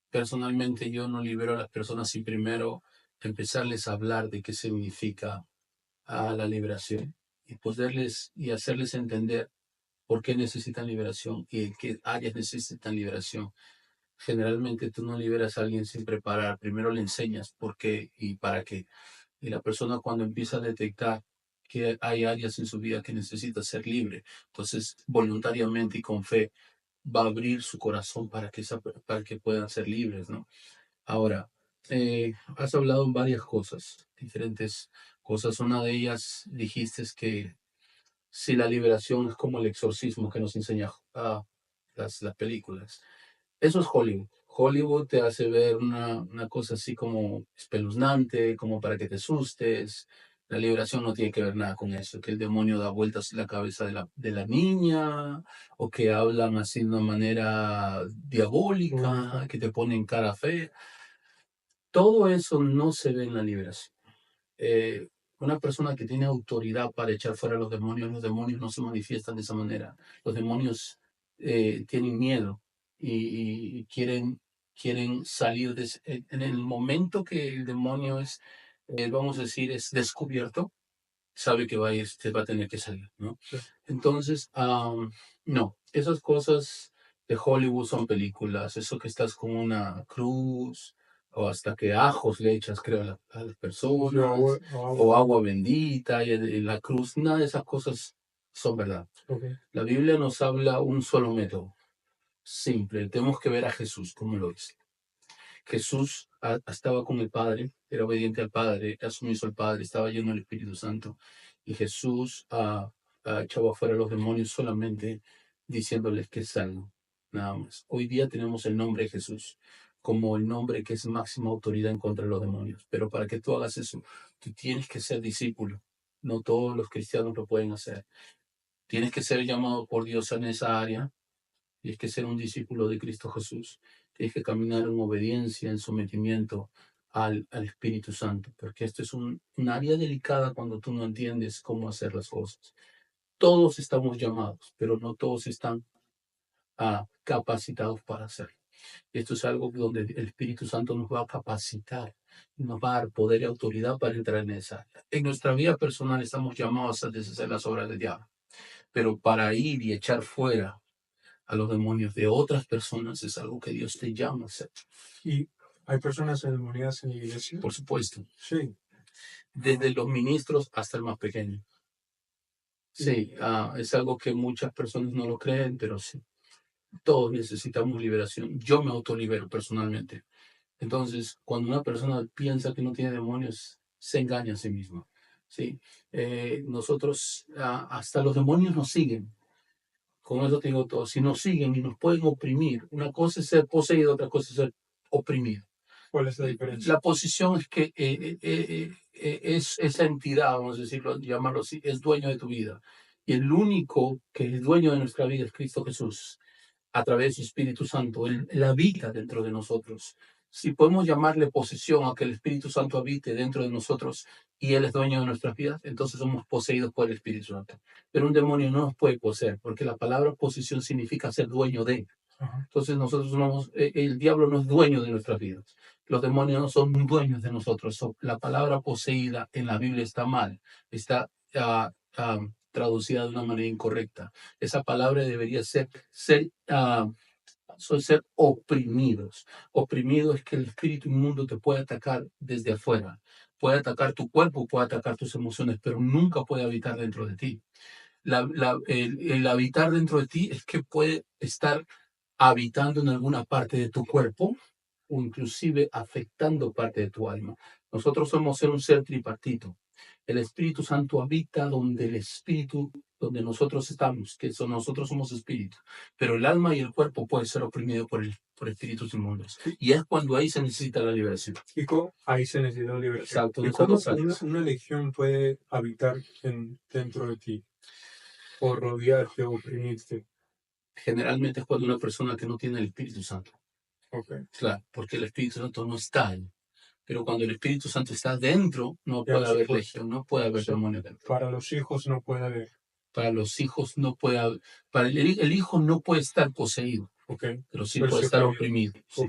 Personalmente yo no libero a las personas sin primero empezarles a hablar de qué significa la liberación y poderles y hacerles entender por qué necesitan liberación y en qué áreas necesitan liberación. Generalmente tú no liberas a alguien sin preparar, primero le enseñas por qué y para qué. Y la persona cuando empieza a detectar que hay áreas en su vida que necesita ser libre, entonces voluntariamente y con fe va a abrir su corazón para que puedan ser libres, ¿no? Ahora, has hablado en varias cosas, diferentes cosas. Una de ellas dijiste es que si la liberación es como el exorcismo que nos enseña las películas. Eso es Hollywood. Hollywood te hace ver una cosa así como espeluznante, como para que te asustes. La liberación no tiene que ver nada con eso, que el demonio da vueltas en la cabeza de la niña, o que hablan así de una manera diabólica, que te ponen cara fea. Todo eso no se ve en la liberación. Eh, una persona que tiene autoridad para echar fuera a los demonios no se manifiestan de esa manera. Los demonios tienen miedo y quieren salir en el momento que el demonio es, vamos a decir, es descubierto, sabe que se va a tener que salir, ¿no? Sí. Entonces, no, esas cosas de Hollywood son películas, eso que estás con una cruz, o hasta que ajos le echas, creo, a las personas, o agua bendita y la cruz, nada de esas cosas son verdad. Okay. La Biblia nos habla un solo método, simple, tenemos que ver a Jesús como lo es. Jesús estaba con el Padre, era obediente al Padre, era sumiso al Padre, estaba lleno del Espíritu Santo. Y Jesús echaba fuera a los demonios solamente diciéndoles que es salvo, nada más. Hoy día tenemos el nombre de Jesús como el nombre que es máxima autoridad en contra de los demonios. Pero para que tú hagas eso, tú tienes que ser discípulo. No todos los cristianos lo pueden hacer. Tienes que ser llamado por Dios en esa área. Tienes que ser un discípulo de Cristo Jesús. Tienes que caminar en obediencia, en sometimiento al Espíritu Santo. Porque esto es un área delicada cuando tú no entiendes cómo hacer las cosas. Todos estamos llamados, pero no todos están capacitados para hacerlo. Esto es algo donde el Espíritu Santo nos va a capacitar, nos va a dar poder y autoridad para entrar en esa área. En nuestra vida personal estamos llamados a deshacer las obras del diablo, pero para ir y echar fuera a los demonios de otras personas es algo que Dios te llama a hacer. ¿Y hay personas endemoniadas en la iglesia? Por supuesto. Sí. Desde los ministros hasta el más pequeño. Sí, es algo que muchas personas no lo creen, pero sí. Todos necesitamos liberación. Yo me autolibero personalmente. Entonces, cuando una persona piensa que no tiene demonios, se engaña a sí misma. ¿Sí? Nosotros, hasta los demonios nos siguen. Con eso te digo todo. Si nos siguen y nos pueden oprimir, una cosa es ser poseído, otra cosa es ser oprimido. ¿Cuál es la diferencia? La posición es que es esa entidad, vamos a decirlo, llamarlo así, es dueño de tu vida. Y el único que es dueño de nuestra vida es Cristo Jesús, a través de su Espíritu Santo. Él habita dentro de nosotros. Si podemos llamarle posesión a que el Espíritu Santo habite dentro de nosotros y Él es dueño de nuestras vidas, entonces somos poseídos por el Espíritu Santo. Pero un demonio no nos puede poseer, porque la palabra posesión significa ser dueño de. Entonces nosotros somos, el diablo no es dueño de nuestras vidas. Los demonios no son dueños de nosotros. La palabra poseída en la Biblia está mal, está traducida de una manera incorrecta. Esa palabra debería ser oprimidos. Oprimido es que el espíritu inmundo te puede atacar desde afuera. Puede atacar tu cuerpo, puede atacar tus emociones, pero nunca puede habitar dentro de ti. El habitar dentro de ti es que puede estar habitando en alguna parte de tu cuerpo o inclusive afectando parte de tu alma. Nosotros somos un ser tripartito. El Espíritu Santo habita donde nosotros estamos, nosotros somos espíritu, pero el alma y el cuerpo pueden ser oprimidos por espíritus inmundos. Y es cuando ahí se necesita la liberación. Ahí se necesita la liberación. Exacto. ¿Y cómo una legión puede habitar dentro de ti? O rodearte, o oprimirte. Generalmente es cuando una persona que no tiene el Espíritu Santo. Okay. Claro, porque el Espíritu Santo no está ahí. Pero cuando el Espíritu Santo está dentro, no puede haber legión, no puede haber demonio dentro. Para los hijos no puede haber. Para los hijos no puede haber. Para el hijo no puede estar poseído, pero sí puede estar oprimido. Sí.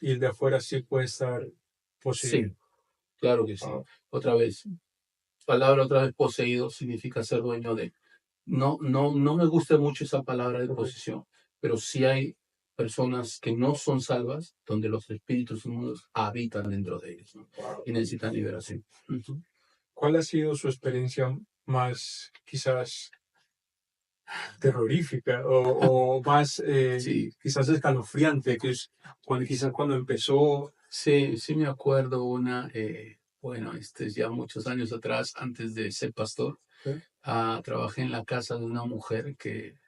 Y el de afuera sí puede estar poseído. Sí, claro que sí. Otra vez, otra vez poseído significa ser dueño de. No me gusta mucho esa palabra de posesión, pero sí hay personas que no son salvas, donde los espíritus inmundos habitan dentro de ellos, ¿no? Y necesitan liberación. ¿Cuál ha sido su experiencia más, quizás, terrorífica o más, quizás, escalofriante, que es cuando empezó? Sí, sí me acuerdo una, bueno, es ya muchos años atrás, antes de ser pastor, trabajé en la casa de una mujer que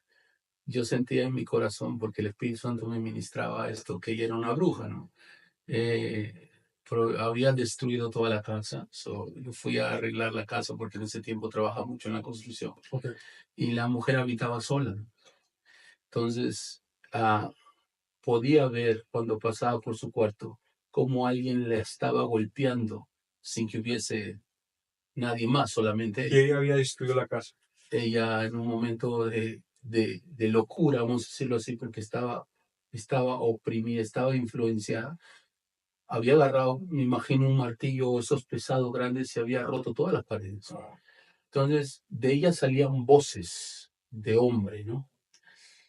yo sentía en mi corazón, porque el Espíritu Santo me ministraba esto, que ella era una bruja, ¿no? Pero había destruido toda la casa. Yo fui a arreglar la casa porque en ese tiempo trabajaba mucho en la construcción. Y la mujer habitaba sola. Entonces, podía ver cuando pasaba por su cuarto cómo alguien le estaba golpeando sin que hubiese nadie más, solamente ella. Y ella había destruido la casa. Ella en un momento de locura, vamos a decirlo así, porque estaba oprimida, estaba influenciada. Había agarrado, me imagino, un martillo, esos pesados grandes, y había roto todas las paredes. Entonces, de ella salían voces de hombre, ¿no?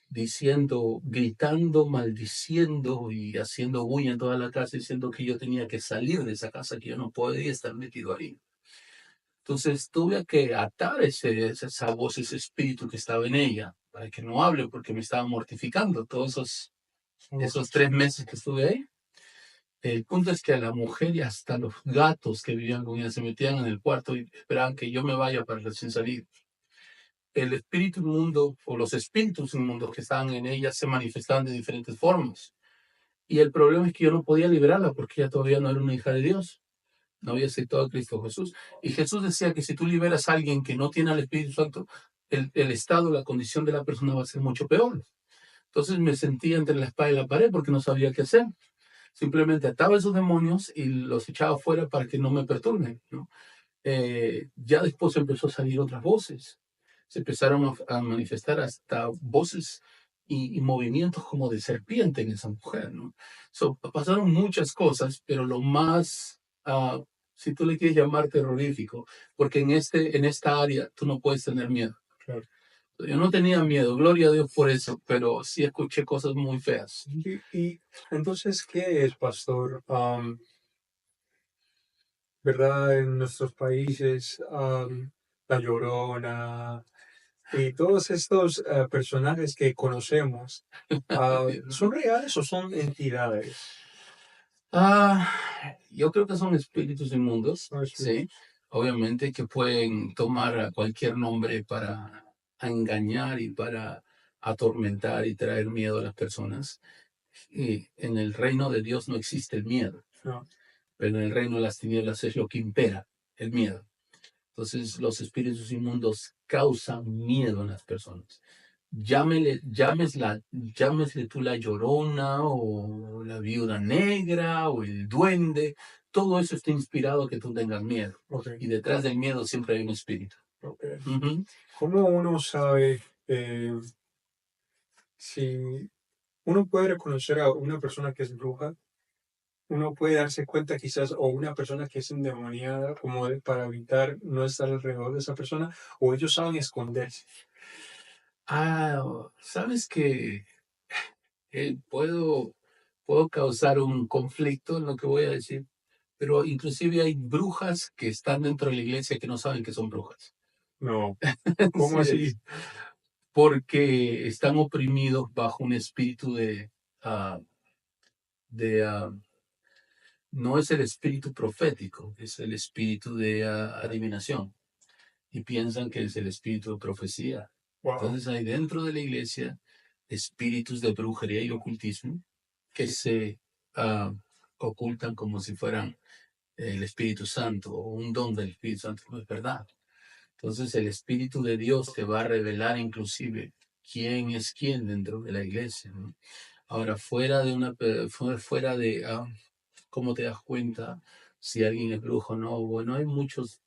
Diciendo, gritando, maldiciendo y haciendo bulla en toda la casa, diciendo que yo tenía que salir de esa casa, que yo no podía estar metido ahí. Entonces tuve que atar esa voz, ese espíritu que estaba en ella, para que no hable, porque me estaba mortificando todos esos 3 meses que estuve ahí. El punto es que a la mujer y hasta los gatos que vivían con ella se metían en el cuarto y esperaban que yo me vaya para recién salir. El espíritu inmundo o los espíritus inmundos que estaban en ella se manifestaban de diferentes formas. Y el problema es que yo no podía liberarla porque ella todavía no era una hija de Dios, no había aceptado a Cristo Jesús. Y Jesús decía que si tú liberas a alguien que no tiene al Espíritu Santo, el estado, la condición de la persona va a ser mucho peor. Entonces me sentía entre la espada y la pared porque no sabía qué hacer. Simplemente ataba a esos demonios y los echaba fuera para que no me perturben, ¿no? Ya después empezó a salir otras voces. Se empezaron a manifestar hasta voces y movimientos como de serpiente en esa mujer, ¿no? Pasaron muchas cosas, pero lo más, si tú le quieres llamar terrorífico, porque en esta área tú no puedes tener miedo. Claro. Yo no tenía miedo, gloria a Dios por eso, pero sí escuché cosas muy feas. Y entonces, ¿qué es, pastor? ¿Verdad? En nuestros países, La Llorona y todos estos personajes que conocemos, ¿son reales o son entidades? Ah, yo creo que son espíritus inmundos, No, sí, obviamente que pueden tomar a cualquier nombre para engañar y para atormentar y traer miedo a las personas. Y en el reino de Dios no existe el miedo, no, pero en el reino de las tinieblas es lo que impera, el miedo. Entonces los espíritus inmundos causan miedo en las personas. Llámesle tú la llorona o la viuda negra o el duende, todo eso está inspirado a que tú tengas miedo. ok, Y detrás del miedo siempre hay un espíritu. ok. Ujú. ¿Cómo uno sabe si uno puede reconocer a una persona que es bruja? Uno puede darse cuenta quizás, o una persona que es endemoniada, como para evitar no estar alrededor de esa persona, o ellos saben esconderse. Sabes que puedo causar un conflicto en lo que voy a decir, pero inclusive hay brujas que están dentro de la iglesia que no saben que son brujas. No, ¿cómo Sí, así? porque están oprimidos bajo un espíritu ah, de no es el espíritu profético, es el espíritu de adivinación y piensan que es el espíritu de profecía. Wow, Entonces hay dentro de la iglesia espíritus de brujería y ocultismo que se ah, ocultan como si fueran el Espíritu Santo o un don del Espíritu Santo, no es verdad. Entonces el Espíritu de Dios te va a revelar inclusive quién es quién dentro de la iglesia, ¿no? Ahora, fuera de cómo te das cuenta si alguien es brujo o no, bueno, hay muchos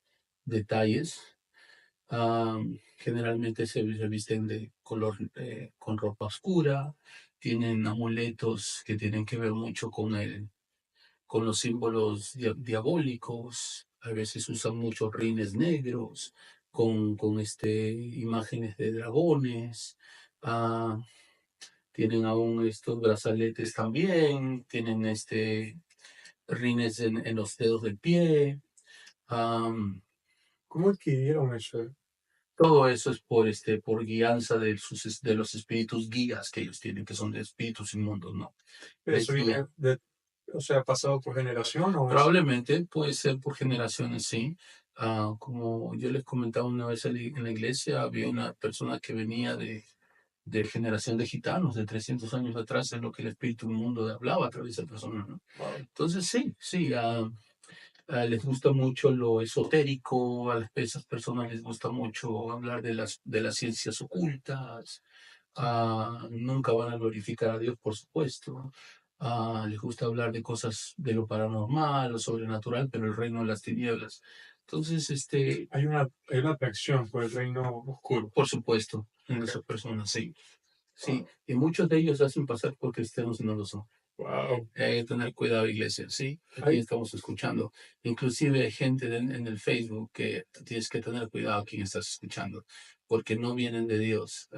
detalles. Generalmente se visten de color, con ropa oscura, tienen amuletos que tienen que ver mucho con los símbolos diabólicos, a veces usan muchos rines negros, con imágenes de dragones, ah, tienen aún estos brazaletes también, tienen rines en los dedos del pie. am, ¿cómo adquirieron eso? Todo eso es por guianza de los espíritus guías que ellos tienen, que son de espíritus inmundos, ¿no? ¿Eso Les viene guían. de, o sea, pasado por generación o es? Probablemente puede ser por generaciones, sí. Como yo les comentaba una vez en la iglesia, había una persona que venía de generación de gitanos de 300 años atrás, es lo que el espíritu inmundo hablaba a través de esa persona, ¿no? Wow, Entonces, sí, sí, les gusta mucho lo esotérico, esas personas les gusta mucho hablar de las ciencias ocultas, nunca van a glorificar a Dios, por supuesto. Les gusta hablar de cosas de lo paranormal, lo sobrenatural, pero el reino de las tinieblas. Entonces, hay una atracción por el reino oscuro. por supuesto, en esas personas, sí. Sí, y muchos de ellos hacen pasar por cristianos y no lo son. Wow. Hay que tener cuidado, iglesia, sí. Aquí Hay, estamos escuchando. Inclusive hay gente en el Facebook que tienes que tener cuidado a quién estás escuchando, porque no vienen de Dios.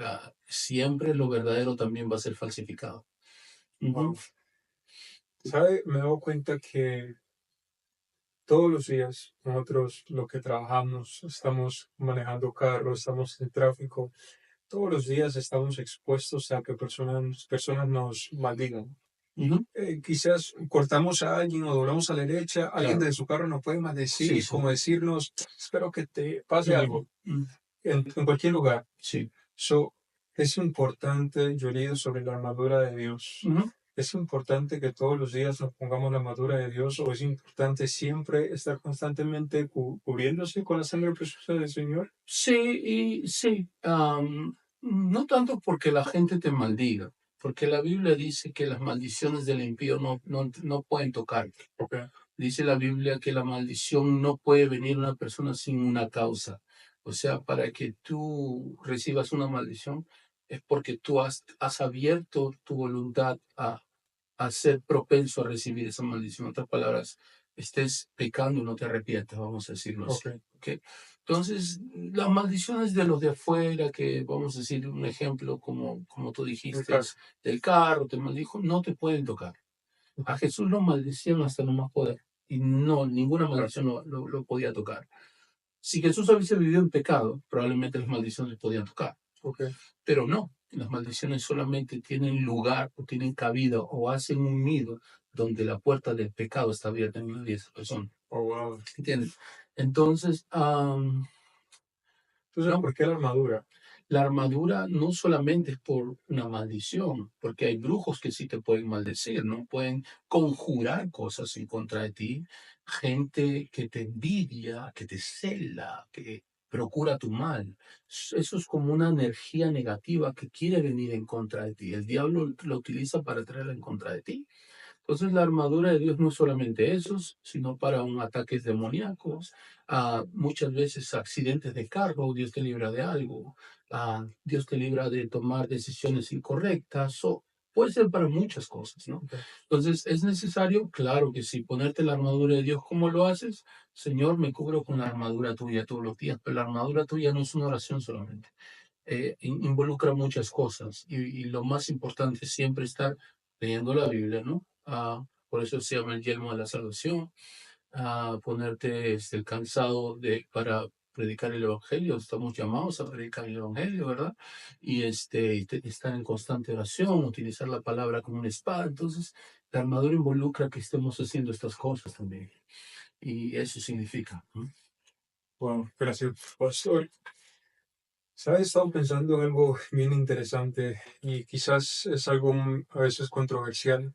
Siempre lo verdadero también va a ser falsificado. wow. Ujú. ¿Sabe? Me he dado cuenta que todos los días nosotros lo que trabajamos, estamos manejando carros, estamos en tráfico, todos los días estamos expuestos a que personas nos maldigan. Ujú. Quizás cortamos a alguien o doblamos a la derecha, alguien Claro. de su carro nos puede Sí, maldecir, sí. como decirnos, espero que te pase Ujú, algo, mm, en cualquier lugar. sí. So, es importante, yo he leído sobre la armadura de Dios. Ujú. Es importante que todos los días nos pongamos la armadura de Dios, o es importante siempre estar constantemente cubriéndose con la sangre preciosa del Señor. Sí, y sí, no tanto porque la gente te maldiga, porque la Biblia dice que las maldiciones del impío no pueden tocarte. Okay. Dice la Biblia que la maldición no puede venir a una persona sin una causa. O sea, para que tú recibas una maldición es porque tú has abierto tu voluntad a ser propenso a recibir esa maldición. En otras palabras, estés pecando y no te arrepientas, vamos a decirlo así. Okay. ¿Ok? Entonces, las maldiciones de los de afuera, que vamos a decir un ejemplo, como tú El dijiste, carro. es del carro, te maldijo, no te pueden tocar. A Jesús lo maldecían hasta no más poder. Y no, ninguna Claro. maldición lo podía tocar. Si Jesús hubiese vivido en pecado, probablemente las maldiciones le podían tocar. Okay. Pero no, las maldiciones solamente tienen lugar o tienen cabida o hacen un nido donde la puerta del pecado está abierta en la vida de esa persona. Oh, wow. ¿Entiendes? Entonces, Entonces, no, ¿por qué la armadura? la armadura no solamente es por una maldición, porque hay brujos que sí te pueden maldecir, no pueden conjurar cosas en contra de ti, gente que te envidia, que te cela, que procura tu mal. Eso es como una energía negativa que quiere venir en contra de ti. El diablo lo utiliza para traerla en contra de ti. Entonces la armadura de Dios no es solamente esos, sino para un ataques demoníacos, muchas veces accidentes de carro, Dios te libra de algo, Dios te libra de tomar decisiones incorrectas, o puede ser para muchas cosas, ¿no? Okay. Entonces es necesario, claro que sí, ponerte la armadura de Dios. ¿Cómo lo haces? Señor, me cubro con la armadura tuya todos los días, pero la armadura tuya no es una oración solamente. Involucra muchas cosas y lo más importante es siempre estar leyendo la Biblia, ¿no? Por eso se llama el yelmo de la salvación, ponerte el calzado para predicar el Evangelio. Estamos llamados a predicar el Evangelio, ¿verdad? Y estar en constante oración, utilizar la palabra como una espada. Entonces, la armadura involucra que estemos haciendo estas cosas también. Y eso significa, ¿no? Wow, gracias, pastor. ¿Sabes? He estado pensando en algo bien interesante y quizás es algo a veces controversial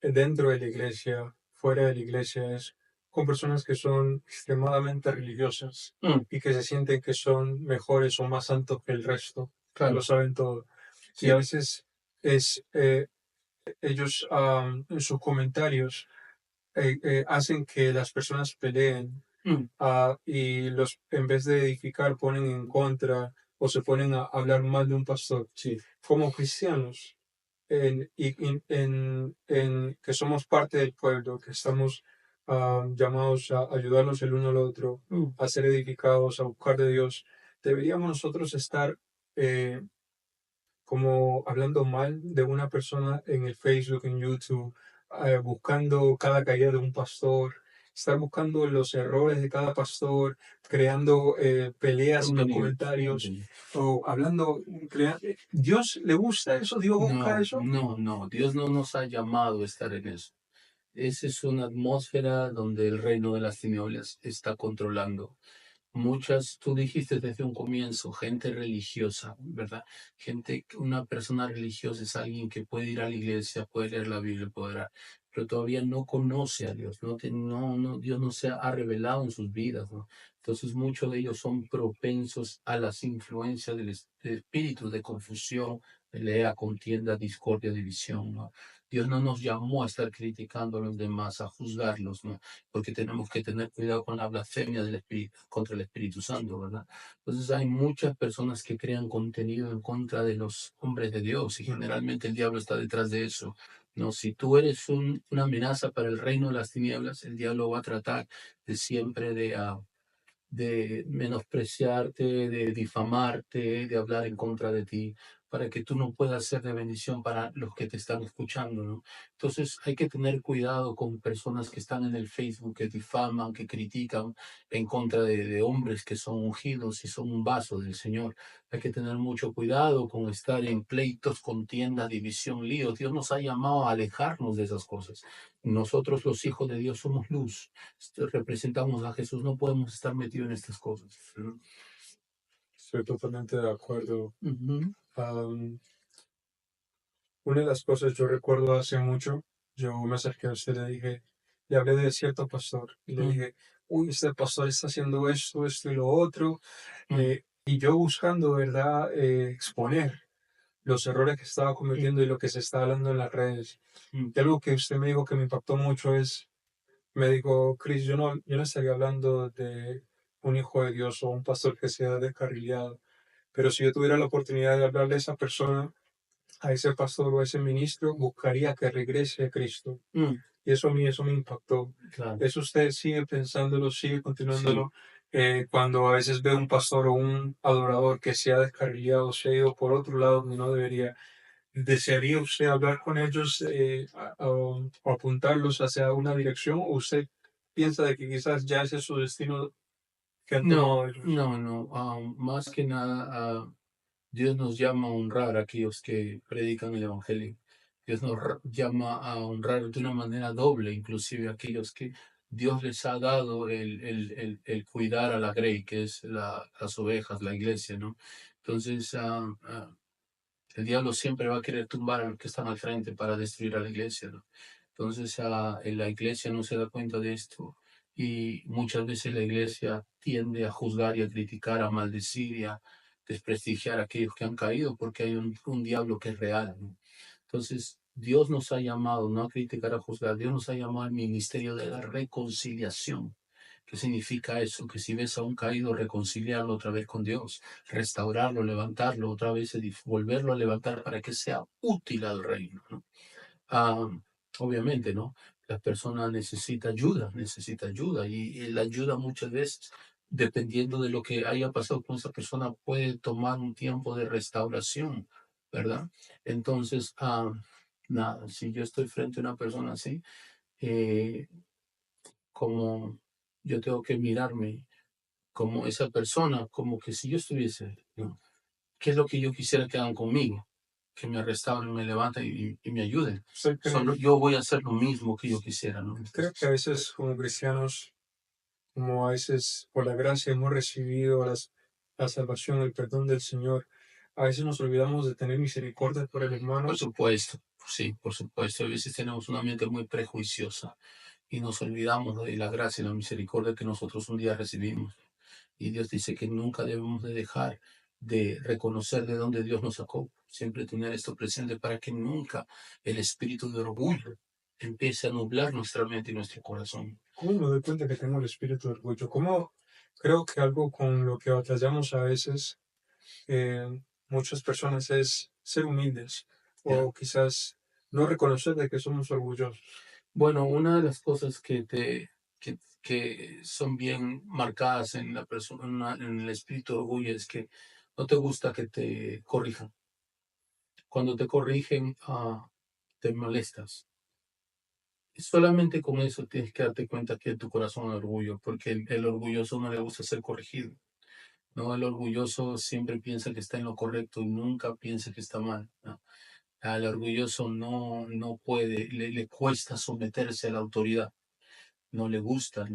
dentro de la iglesia, fuera de la iglesia, es con personas que son extremadamente religiosas Mm, y que se sienten que son mejores o más santos que el resto, que lo claro, saben todo. Y a sí. veces es, ellos en sus comentarios hacen que las personas peleen Mm, y en vez de edificar, ponen en contra o se ponen a hablar mal de un pastor. sí. Como cristianos, que somos parte del pueblo, que estamos llamados a ayudarnos el uno al otro, Mm. a ser edificados, a buscar de Dios, deberíamos nosotros estar eh, como hablando mal de una persona en el Facebook, en YouTube, buscando cada caída de un pastor, estar buscando los errores de cada pastor, creando peleas en los Entendido, comentarios entendido. o hablando. ¿Dios le gusta eso? ¿Dios busca No, eso? no, no. Dios no nos ha llamado a estar en eso. Esa es una atmósfera donde el reino de las tinieblas está controlando. Muchas, tú dijiste desde un comienzo, gente religiosa, ¿verdad? Una persona religiosa es alguien que puede ir a la iglesia, puede leer la Biblia, pero todavía no conoce a Dios, Dios no se ha revelado en sus vidas, ¿no? Entonces muchos de ellos son propensos a las influencias de espíritus de confusión, pelea, contienda, discordia, división, ¿no? Dios no nos llamó a estar criticando a los demás, a juzgarlos, ¿no? Porque tenemos que tener cuidado con la blasfemia del Espíritu, contra el Espíritu Santo, ¿verdad? Entonces hay muchas personas que crean contenido en contra de los hombres de Dios y generalmente el diablo está detrás de eso. No, si tú eres una amenaza para el reino de las tinieblas, el diablo va a tratar de siempre de menospreciarte, de difamarte, de hablar en contra de ti. para que tú no puedas ser de bendición para los que te están escuchando, ¿no? Entonces hay que tener cuidado con personas que están en el Facebook, que difaman, que critican en contra de hombres que son ungidos y son un vaso del Señor. Hay que tener mucho cuidado con estar en pleitos, contiendas, división, líos. Dios nos ha llamado a alejarnos de esas cosas. Nosotros los hijos de Dios somos luz, representamos a Jesús, no podemos estar metidos en estas cosas, ¿no? Estoy totalmente de acuerdo. Ujú, Am, una de las cosas yo recuerdo hace mucho, yo me acerqué a usted y le dije, le hablé de cierto pastor y le mm, dije, uy, este pastor está haciendo esto, esto y lo otro, mm, y yo buscando, ¿verdad?, exponer los errores que estaba mm, cometiendo y lo que se está hablando en las redes. mm, Y algo que usted me dijo que me impactó mucho es, me dijo, Chris, yo no estaría hablando de un hijo de Dios o un pastor que sea descarrilado, pero si yo tuviera la oportunidad de hablarle a esa persona, a ese pastor o a ese ministro, buscaría que regrese a Cristo. mm, Y eso a mí, eso me impactó. claro, Eso usted sigue pensándolo, sigue sí. continuándolo. Cuando a veces ve un pastor o un adorador que se ha descarriado, se ha ido por otro lado donde no debería, ¿desearía usted hablar con ellos o apuntarlos hacia una dirección? ¿O usted piensa de que quizás ya ese es su destino que han No, tomado ellos? no, no. Más que nada, Dios nos llama a honrar a aquellos que predican el Evangelio. Dios nos llama a honrar de una manera doble, inclusive a aquellos que Dios les ha dado el cuidar a la grey, que es las ovejas, la iglesia, ¿no? Entonces, el diablo siempre va a querer tumbar a los que están al frente para destruir a la iglesia, ¿no? Entonces, la iglesia no se da cuenta de esto y muchas veces la iglesia tiende a juzgar y a criticar, a maldecir y a desprestigiar a aquellos que han caído porque hay un diablo que es real, ¿no? Entonces, Dios nos ha llamado no a criticar, a juzgar, Dios nos ha llamado al ministerio de la reconciliación. ¿Qué significa eso? Que si ves a un caído, reconciliarlo otra vez con Dios, restaurarlo, levantarlo otra vez, volverlo a levantar para que sea útil al reino, ¿no? Ah, obviamente, ¿no? La persona necesita ayuda y la ayuda muchas veces, dependiendo de lo que haya pasado con esa persona, puede tomar un tiempo de restauración, ¿verdad? Entonces, nada, si yo estoy frente a una persona así, eh, como yo tengo que mirarme como esa persona, como que si yo estuviese, ¿no? ¿Qué es lo que yo quisiera que hagan conmigo? Que me restauren, me levanten y me ayuden. ¿Usted cree, Solo yo voy a hacer lo mismo que yo quisiera, ¿no? creo que a Entonces, veces como cristianos, como a veces por la gracia hemos recibido la salvación, el perdón del Señor, a veces nos olvidamos de tener misericordia por el por hermano? supuesto, sí, por supuesto. A veces tenemos una mente muy prejuiciosa y nos olvidamos de la gracia y la misericordia que nosotros un día recibimos. Y Dios dice que nunca debemos de dejar de reconocer de dónde Dios nos sacó. Siempre tener esto presente para que nunca el espíritu de orgullo empiece a nublar nuestra mente y nuestro corazón. ¿Cómo me doy cuenta que tengo el espíritu de orgullo? ¿Cómo creo que algo con lo que batallamos a veces muchas personas es ser humildes ¿Ya? o quizás no reconocer de que somos orgullosos? Bueno, una de las cosas que son bien marcadas en la persona, en el espíritu de orgullo, es que no te gusta que te corrijan. Cuando te corrigen, te molestas. Solamente con eso tienes que darte cuenta que tu corazón es orgullo, porque el orgulloso no le gusta ser corregido. No, el orgulloso siempre piensa que está en lo correcto y nunca piensa que está mal, ¿no? Al orgulloso no puede, le cuesta someterse a la autoridad. No le gusta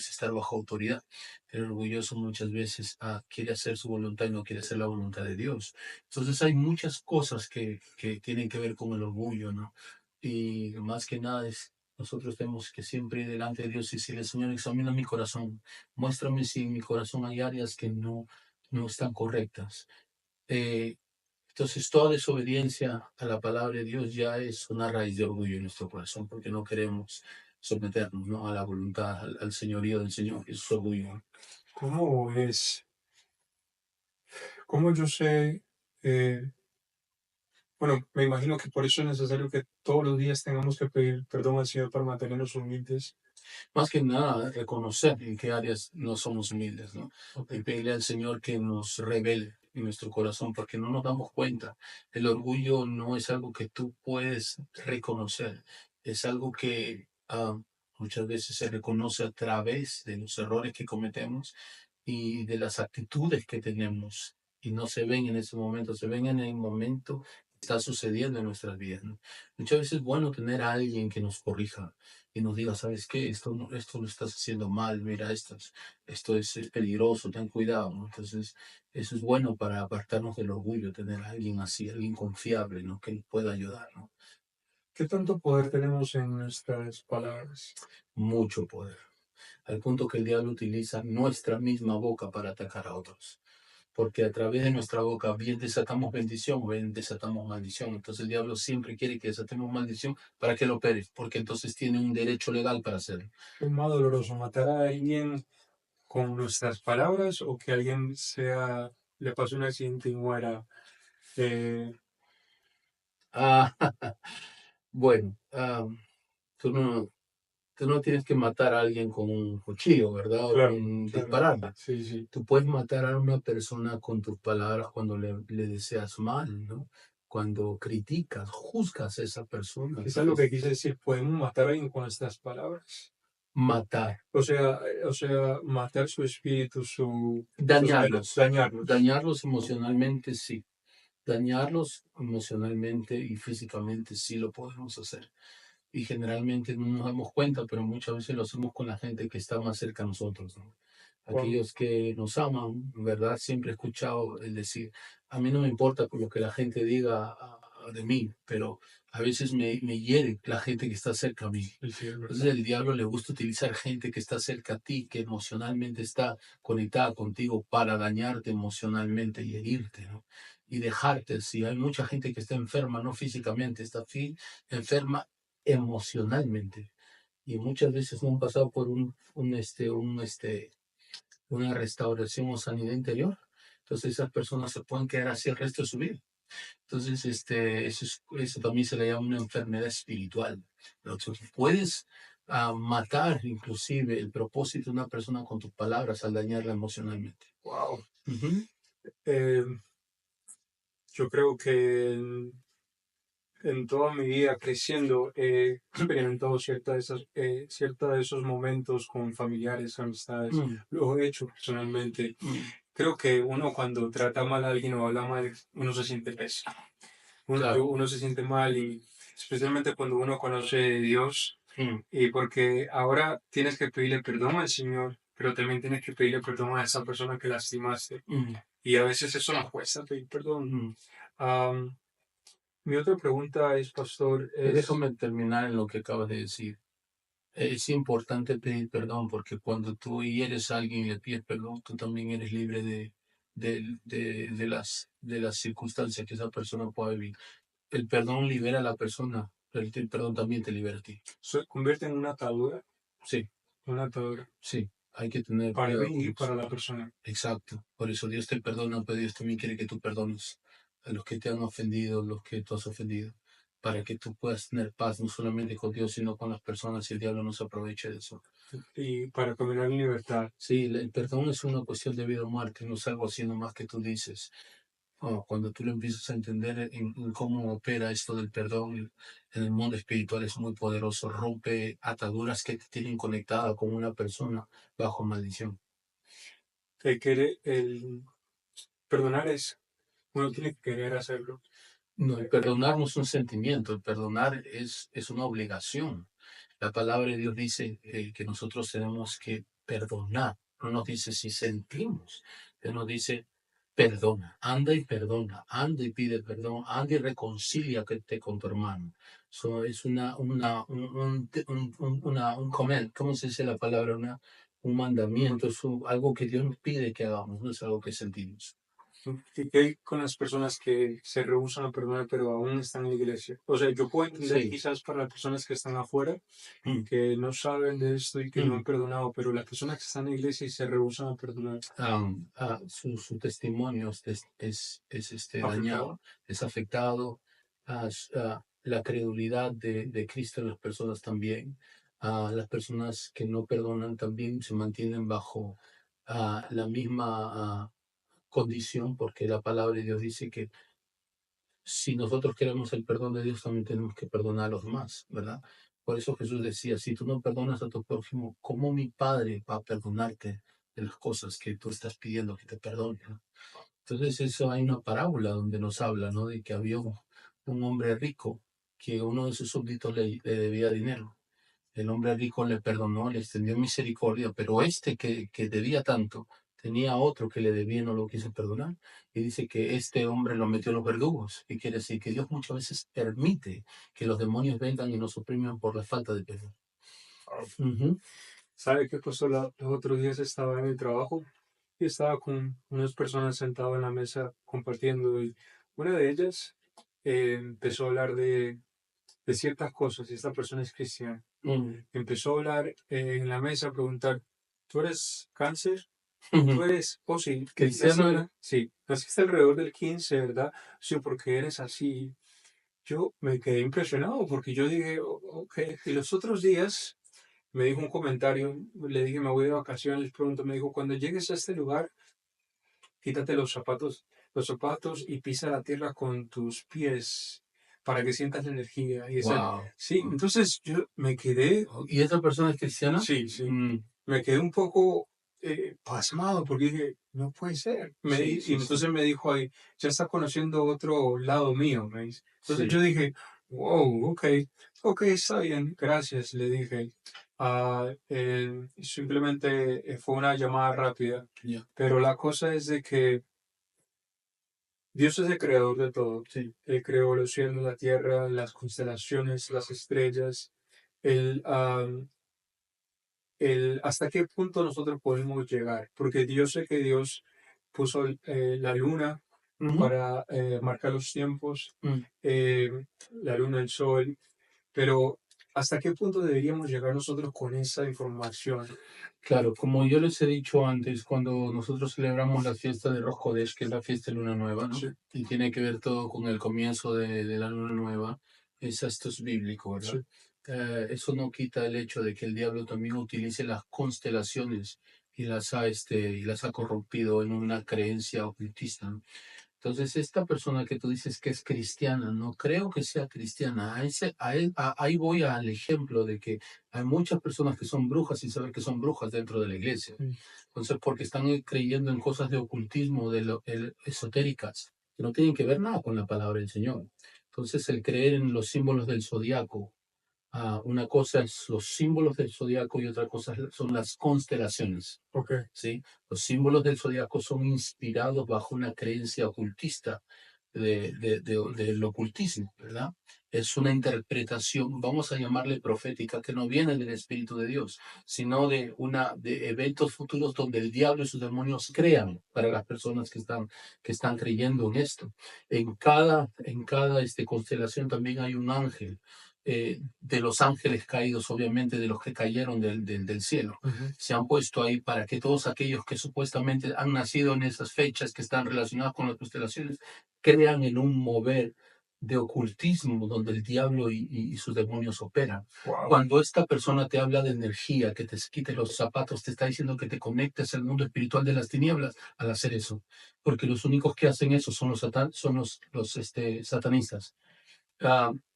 estar bajo autoridad. El orgulloso muchas veces quiere hacer su voluntad y no quiere hacer la voluntad de Dios. Entonces hay muchas cosas que tienen que ver con el orgullo, ¿no? Y más que nada nosotros tenemos que siempre ir delante de Dios y decirle, Señor, examina mi corazón, muéstrame si en mi corazón hay áreas que no están correctas. Eh, entonces, toda desobediencia a la palabra de Dios ya es una raíz de orgullo en nuestro corazón, porque no queremos someternos, ¿no?, a la voluntad, al señorío del Señor. Eso es orgullo. ¿Cómo es? ¿Cómo yo sé? eh, Bueno, me imagino que por eso es necesario que todos los días tengamos que pedir perdón al Señor para mantenernos humildes. Más que nada, reconocer en qué áreas no somos humildes, ¿no? Ok. Y pedirle al Señor que nos revele en nuestro corazón, porque no nos damos cuenta. El orgullo no es algo que tú puedes reconocer, es algo que muchas veces se reconoce a través de los errores que cometemos y de las actitudes que tenemos. Y no se ven en ese momento, se ven en el momento que está sucediendo en nuestras vidas, ¿no? Muchas veces es bueno tener a alguien que nos corrija y nos diga, ¿sabes qué? Esto lo estás haciendo mal, mira, esto es peligroso, ten cuidado, ¿no? Entonces, eso es bueno para apartarnos del orgullo, tener a alguien así, alguien confiable, ¿no? Que nos pueda ayudar, ¿no? ¿Qué tanto poder tenemos en nuestras palabras? Mucho poder, al punto que el diablo utiliza nuestra misma boca para atacar a otros. Porque a través de nuestra boca bien desatamos bendición, bien desatamos maldición. Entonces el diablo siempre quiere que desatemos maldición para que lo opere, porque entonces tiene un derecho legal para hacerlo. ¿Es más doloroso matar a alguien con nuestras palabras o que alguien le pase un accidente y muera? Eh, Ah, bueno, tú no, tú no tienes que matar a alguien con un cuchillo, ¿verdad? O claro, con claro. dispararle. Sí, sí. Tú puedes matar a una persona con tus palabras cuando le deseas mal, ¿no? Cuando criticas, juzgas a esa persona. Es algo Entonces, que quise decir, podemos matar a alguien con nuestras palabras. matar, O sea, matar su espíritu, dañarlos, dañarlos. dañarlos emocionalmente, sí. Dañarlos emocionalmente y físicamente sí lo podemos hacer. Y generalmente no nos damos cuenta, pero muchas veces lo hacemos con la gente que está más cerca a nosotros, ¿no? Wow. Aquellos que nos aman, ¿verdad? Siempre he escuchado el decir, a mí no me importa por lo que la gente diga de mí, pero a veces me hiere la gente que está cerca a mí. Sí, sí, es Entonces verdad. el diablo le gusta utilizar gente que está cerca a ti, que emocionalmente está conectada contigo para dañarte emocionalmente y herirte, ¿no? Y dejarte, si hay mucha gente que está enferma, no físicamente, está enferma emocionalmente. Y muchas veces no han pasado por una restauración o sanidad interior. Entonces esas personas se pueden quedar así el resto de su vida. Entonces, eso también se le llama una enfermedad espiritual. Entonces, puedes matar inclusive el propósito de una persona con tus palabras al dañarla emocionalmente. Wow. Ujú. Eh, yo creo que en toda mi vida creciendo he experimentado cierta de esos momentos con familiares, amistades. Mm, Lo he hecho personalmente. mm, Creo que uno cuando trata mal a alguien o habla mal, uno se siente pésimo. claro. Uno se siente mal y especialmente cuando uno conoce a Dios Mm, y porque ahora tienes que pedirle perdón al Señor, pero también tienes que pedirle perdón a esa persona que lastimaste. mm, Y a veces eso nos cuesta pedir perdón. mm. Am, Mi otra pregunta es, pastor, es, Déjame terminar en lo que acabas de decir. Es importante pedir perdón porque cuando tú hieres a alguien y le pides perdón, tú también eres libre de las circunstancias que esa persona pueda vivir. El perdón libera a la persona, pero el perdón también te libera a ti. se convierte Sí, en una atadura sí, hay que tener para cuidado mí con y eso. para la persona. Exacto. Por eso Dios te perdona, pero Dios también quiere que tú perdones a los que te han ofendido, los que tú has ofendido, para que tú puedas tener paz no solamente con Dios, sino con las personas y el diablo no se aproveche de eso. Y para caminar en libertad. Sí, el perdón es una cuestión de vida o muerte, no es algo así nomás que tú dices. Cuando tú lo empiezas a entender en cómo opera esto del perdón en el mundo espiritual es muy poderoso, rompe ataduras que te tienen conectada con una persona bajo maldición. El perdonar es, uno tiene que querer hacerlo. No, el perdonar no es un sentimiento, el perdonar es una obligación. La palabra de Dios dice que nosotros tenemos que perdonar. No nos dice si sentimos, Él nos dice perdona, anda y pide perdón, anda y reconcíliate con tu hermano. So, es un comment, ¿cómo se dice la palabra? Un mandamiento, algo que Dios nos pide que hagamos, no es algo que sentimos. ¿Y qué hay con las personas que se rehúsan a perdonar pero aún están en la iglesia? O sea, yo puedo entender Sí. quizás para las personas que están afuera, Mm. que no saben de esto y que no han Mm. perdonado, pero las personas que están en la iglesia y se rehúsan a perdonar, Su testimonio es dañado, afectado. es afectado, la credulidad de Cristo en las personas también. Las personas que no perdonan también se mantienen bajo la misma condición, porque la palabra de Dios dice que si nosotros queremos el perdón de Dios, también tenemos que perdonar a los demás, ¿verdad? Por eso Jesús decía, si tú no perdonas a tu prójimo, ¿cómo mi Padre va a perdonarte de las cosas que tú estás pidiendo que te perdone? ¿No? Entonces, eso hay una parábola donde nos habla, ¿no? De que había un hombre rico que uno de sus súbditos le debía dinero. El hombre rico le perdonó, le extendió misericordia, pero este que debía tanto, tenía otro que le debía y no lo quiso perdonar. Y dice que este hombre lo metió a los verdugos. Y quiere decir que Dios muchas veces permite que los demonios vengan y nos opriman por la falta de perdón. Ujú. ¿Sabe qué pasó? Los otros días estaba en el trabajo y estaba con unas personas sentadas en la mesa compartiendo y una de ellas empezó a hablar de ciertas cosas y esta persona es cristiana. Mm. Empezó a hablar en la mesa, a preguntar, ¿tú eres cáncer? ¿Tú eres, oh sí, Cristiano era. sí, naciste alrededor del 15, ¿verdad? Sí, porque eres así. Yo me quedé impresionado porque yo dije, ok, y los otros días me dijo un comentario, le dije, me voy de vacaciones pronto, me dijo, cuando llegues a este lugar, quítate los zapatos y pisa la tierra con tus pies para que sientas la energía. Y esa, Wow. sí, entonces yo me quedé, ¿Y esa persona es cristiana? sí, sí, Mm. me quedé un poco pasmado porque dije, no puede ser. Sí, Y sí, sí. entonces me dijo ahí, ya está conociendo otro lado mío, me dice. Entonces Sí. yo dije, wow, ok, ok, está bien, gracias, le dije. Simplemente fue una llamada rápida, Ya. pero la cosa es de que Dios es el creador de todo. Sí. Él creó los cielos, la tierra, las constelaciones, las estrellas. Él, hasta qué punto nosotros podemos llegar, porque Dios sé que Dios puso la luna Ujú. para marcar los tiempos, Mm. eh, la luna, el sol, pero ¿hasta qué punto deberíamos llegar nosotros con esa información? Claro, como yo les he dicho antes, cuando nosotros celebramos la fiesta de Rosh Hodesh, que es la fiesta de Luna Nueva, ¿no? Sí, Y tiene que ver todo con el comienzo de la Luna Nueva, esto es bíblico, ¿verdad? sí, Eso no quita el hecho de que el diablo también utilice las constelaciones y las ha corrompido en una creencia ocultista, ¿no? Entonces, esta persona que tú dices que es cristiana, no creo que sea cristiana. Ahí voy al ejemplo de que hay muchas personas que son brujas sin saber que son brujas dentro de la iglesia. sí. Entonces, porque están creyendo en cosas de ocultismo, esotéricas, que no tienen que ver nada con la palabra del Señor. Entonces, el creer en los símbolos del zodiaco, una cosa es los símbolos del zodiaco y otra cosa son las constelaciones. Ok, ¿Sí? Los símbolos del zodiaco son inspirados bajo una creencia ocultista del ocultismo, ¿verdad? Es una interpretación, vamos a llamarle profética, que no viene del Espíritu de Dios, sino de eventos futuros donde el diablo y sus demonios crean para las personas que están creyendo en esto. En cada constelación también hay un ángel. De los ángeles caídos, obviamente, de los que cayeron del cielo ujú, se han puesto ahí para que todos aquellos que supuestamente han nacido en esas fechas que están relacionadas con las constelaciones crean en un mover de ocultismo donde el diablo y sus demonios operan. wow, Cuando esta persona te habla de energía, que te quite los zapatos, te está diciendo que te conectes al mundo espiritual de las tinieblas al hacer eso, porque los únicos que hacen eso son los satanistas.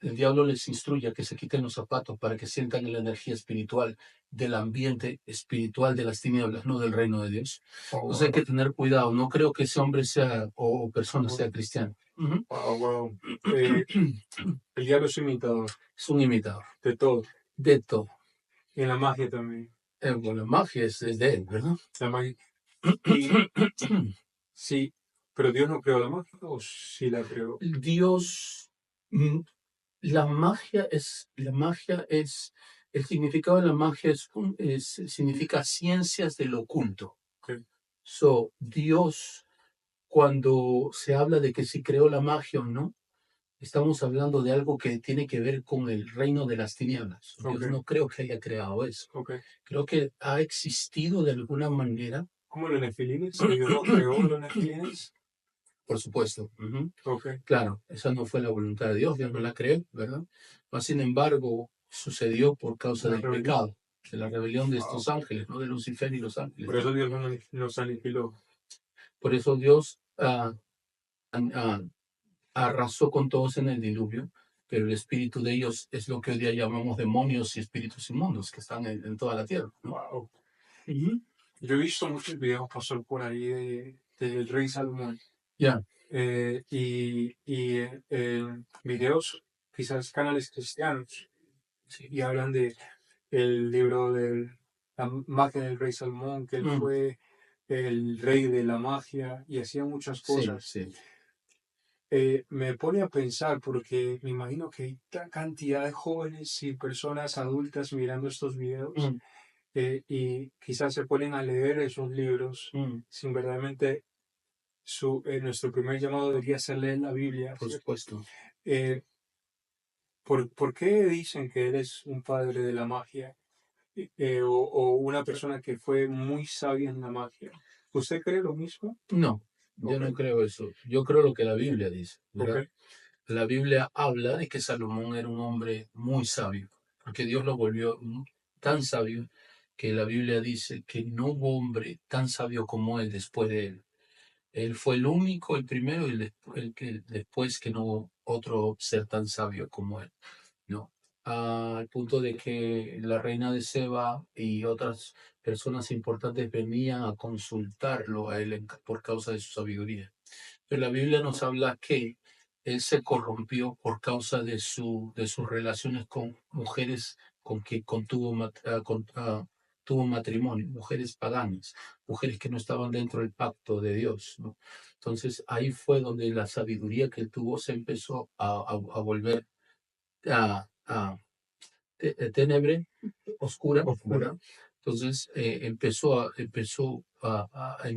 El diablo les instruye a que se quiten los zapatos para que sientan la energía espiritual del ambiente espiritual de las tinieblas, no del reino de Dios. oh, Entonces hay wow, que tener cuidado. No creo que ese hombre sea o persona wow, sea cristiano. Ujú. wow, wow. Eh, el diablo es imitador Es un imitador de todo, de todo. y en la magia también. Bueno, la magia es de él, ¿verdad? La magia. Y sí, pero Dios no creó la magia, o sí la creó. Dios, mm, el significado de la magia significa ciencias del oculto. Ok, Dios, cuando se habla de que si creó la magia o no, estamos hablando de algo que tiene que ver con el reino de las tinieblas. ok, Dios no creo que haya creado eso. ok. Creo que ha existido de alguna manera. ¿Cómo los nefilines? ¿Que Dios no creó los nefilines? por supuesto. Ujú. Ok. Claro, esa no fue la voluntad de Dios, Dios no la creó, ¿verdad? Mas, sin embargo, sucedió por causa La del rebelión. pecado, de la rebelión de Wow. estos ángeles, ¿no? De Lucifer y los ángeles, Por ¿no? eso Dios nos aniquiló. Por eso Dios ah, arrasó con todos en el diluvio, pero el espíritu de ellos es lo que hoy día llamamos demonios y espíritus inmundos que están en toda la tierra, ¿no? Wow. Ujú. Yo he visto muchos videos pasar por ahí del rey Salomón. Ya, En videos, quizás canales cristianos, sí. y hablan de el libro de la magia del rey Salomón, que él Mm, fue el rey de la magia y hacía muchas sí, cosas. sí. Me pone a pensar porque me imagino que hay tanta cantidad de jóvenes y personas adultas mirando estos videos, Mm, y quizás se ponen a leer esos libros mm, sin verdaderamente nuestro primer llamado debería ser leer la Biblia, por ¿cierto? supuesto. Eh, ¿Por qué dicen que eres un padre de la magia, o una persona que fue muy sabia en la magia? ¿Usted cree lo mismo? No, yo Ok, no creo eso. Yo creo lo que la Biblia dice, ok, ¿verdad? La Biblia habla de que Salomón era un hombre muy sabio, porque Dios lo volvió tan sabio que la Biblia dice que no hubo hombre tan sabio como él después de él. Él fue el único, el primero y el que después que no hubo otro ser tan sabio como él, ¿no? Al punto de que la reina de Seba y otras personas importantes venían a consultarlo a él por causa de su sabiduría. Pero la Biblia nos habla que él se corrompió por causa de sus relaciones con mujeres con que tuvo matrimonio, mujeres paganas, mujeres que no estaban dentro del pacto de Dios, ¿no? Entonces ahí fue donde la sabiduría que él tuvo se empezó a volver a tenebre, oscura, oscura. ¿verdad? Entonces en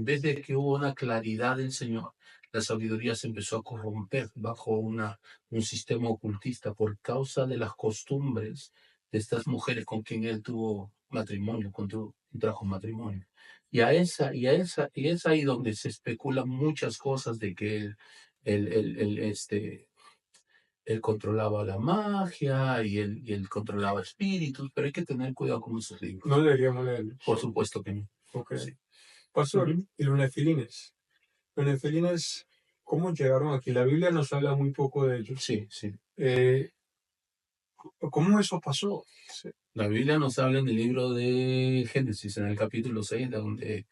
vez de que hubo una claridad del Señor, la sabiduría se empezó a corromper bajo un sistema ocultista por causa de las costumbres de estas mujeres con quien él tuvo matrimonio, contrajo matrimonio. Y es ahí donde se especulan muchas cosas de que él controlaba la magia y él controlaba espíritus, pero hay que tener cuidado con esos No libros. deberíamos leerlos. Por supuesto que no. Ok. Sí. Pastor, Ujú. ¿y los nefilines? Los nefilines, ¿cómo llegaron aquí? La Biblia nos habla muy poco de ellos. Sí, sí. Eh, ¿Cómo eso pasó? Sí. La Biblia nos habla en el libro de Génesis, en el capítulo 6, donde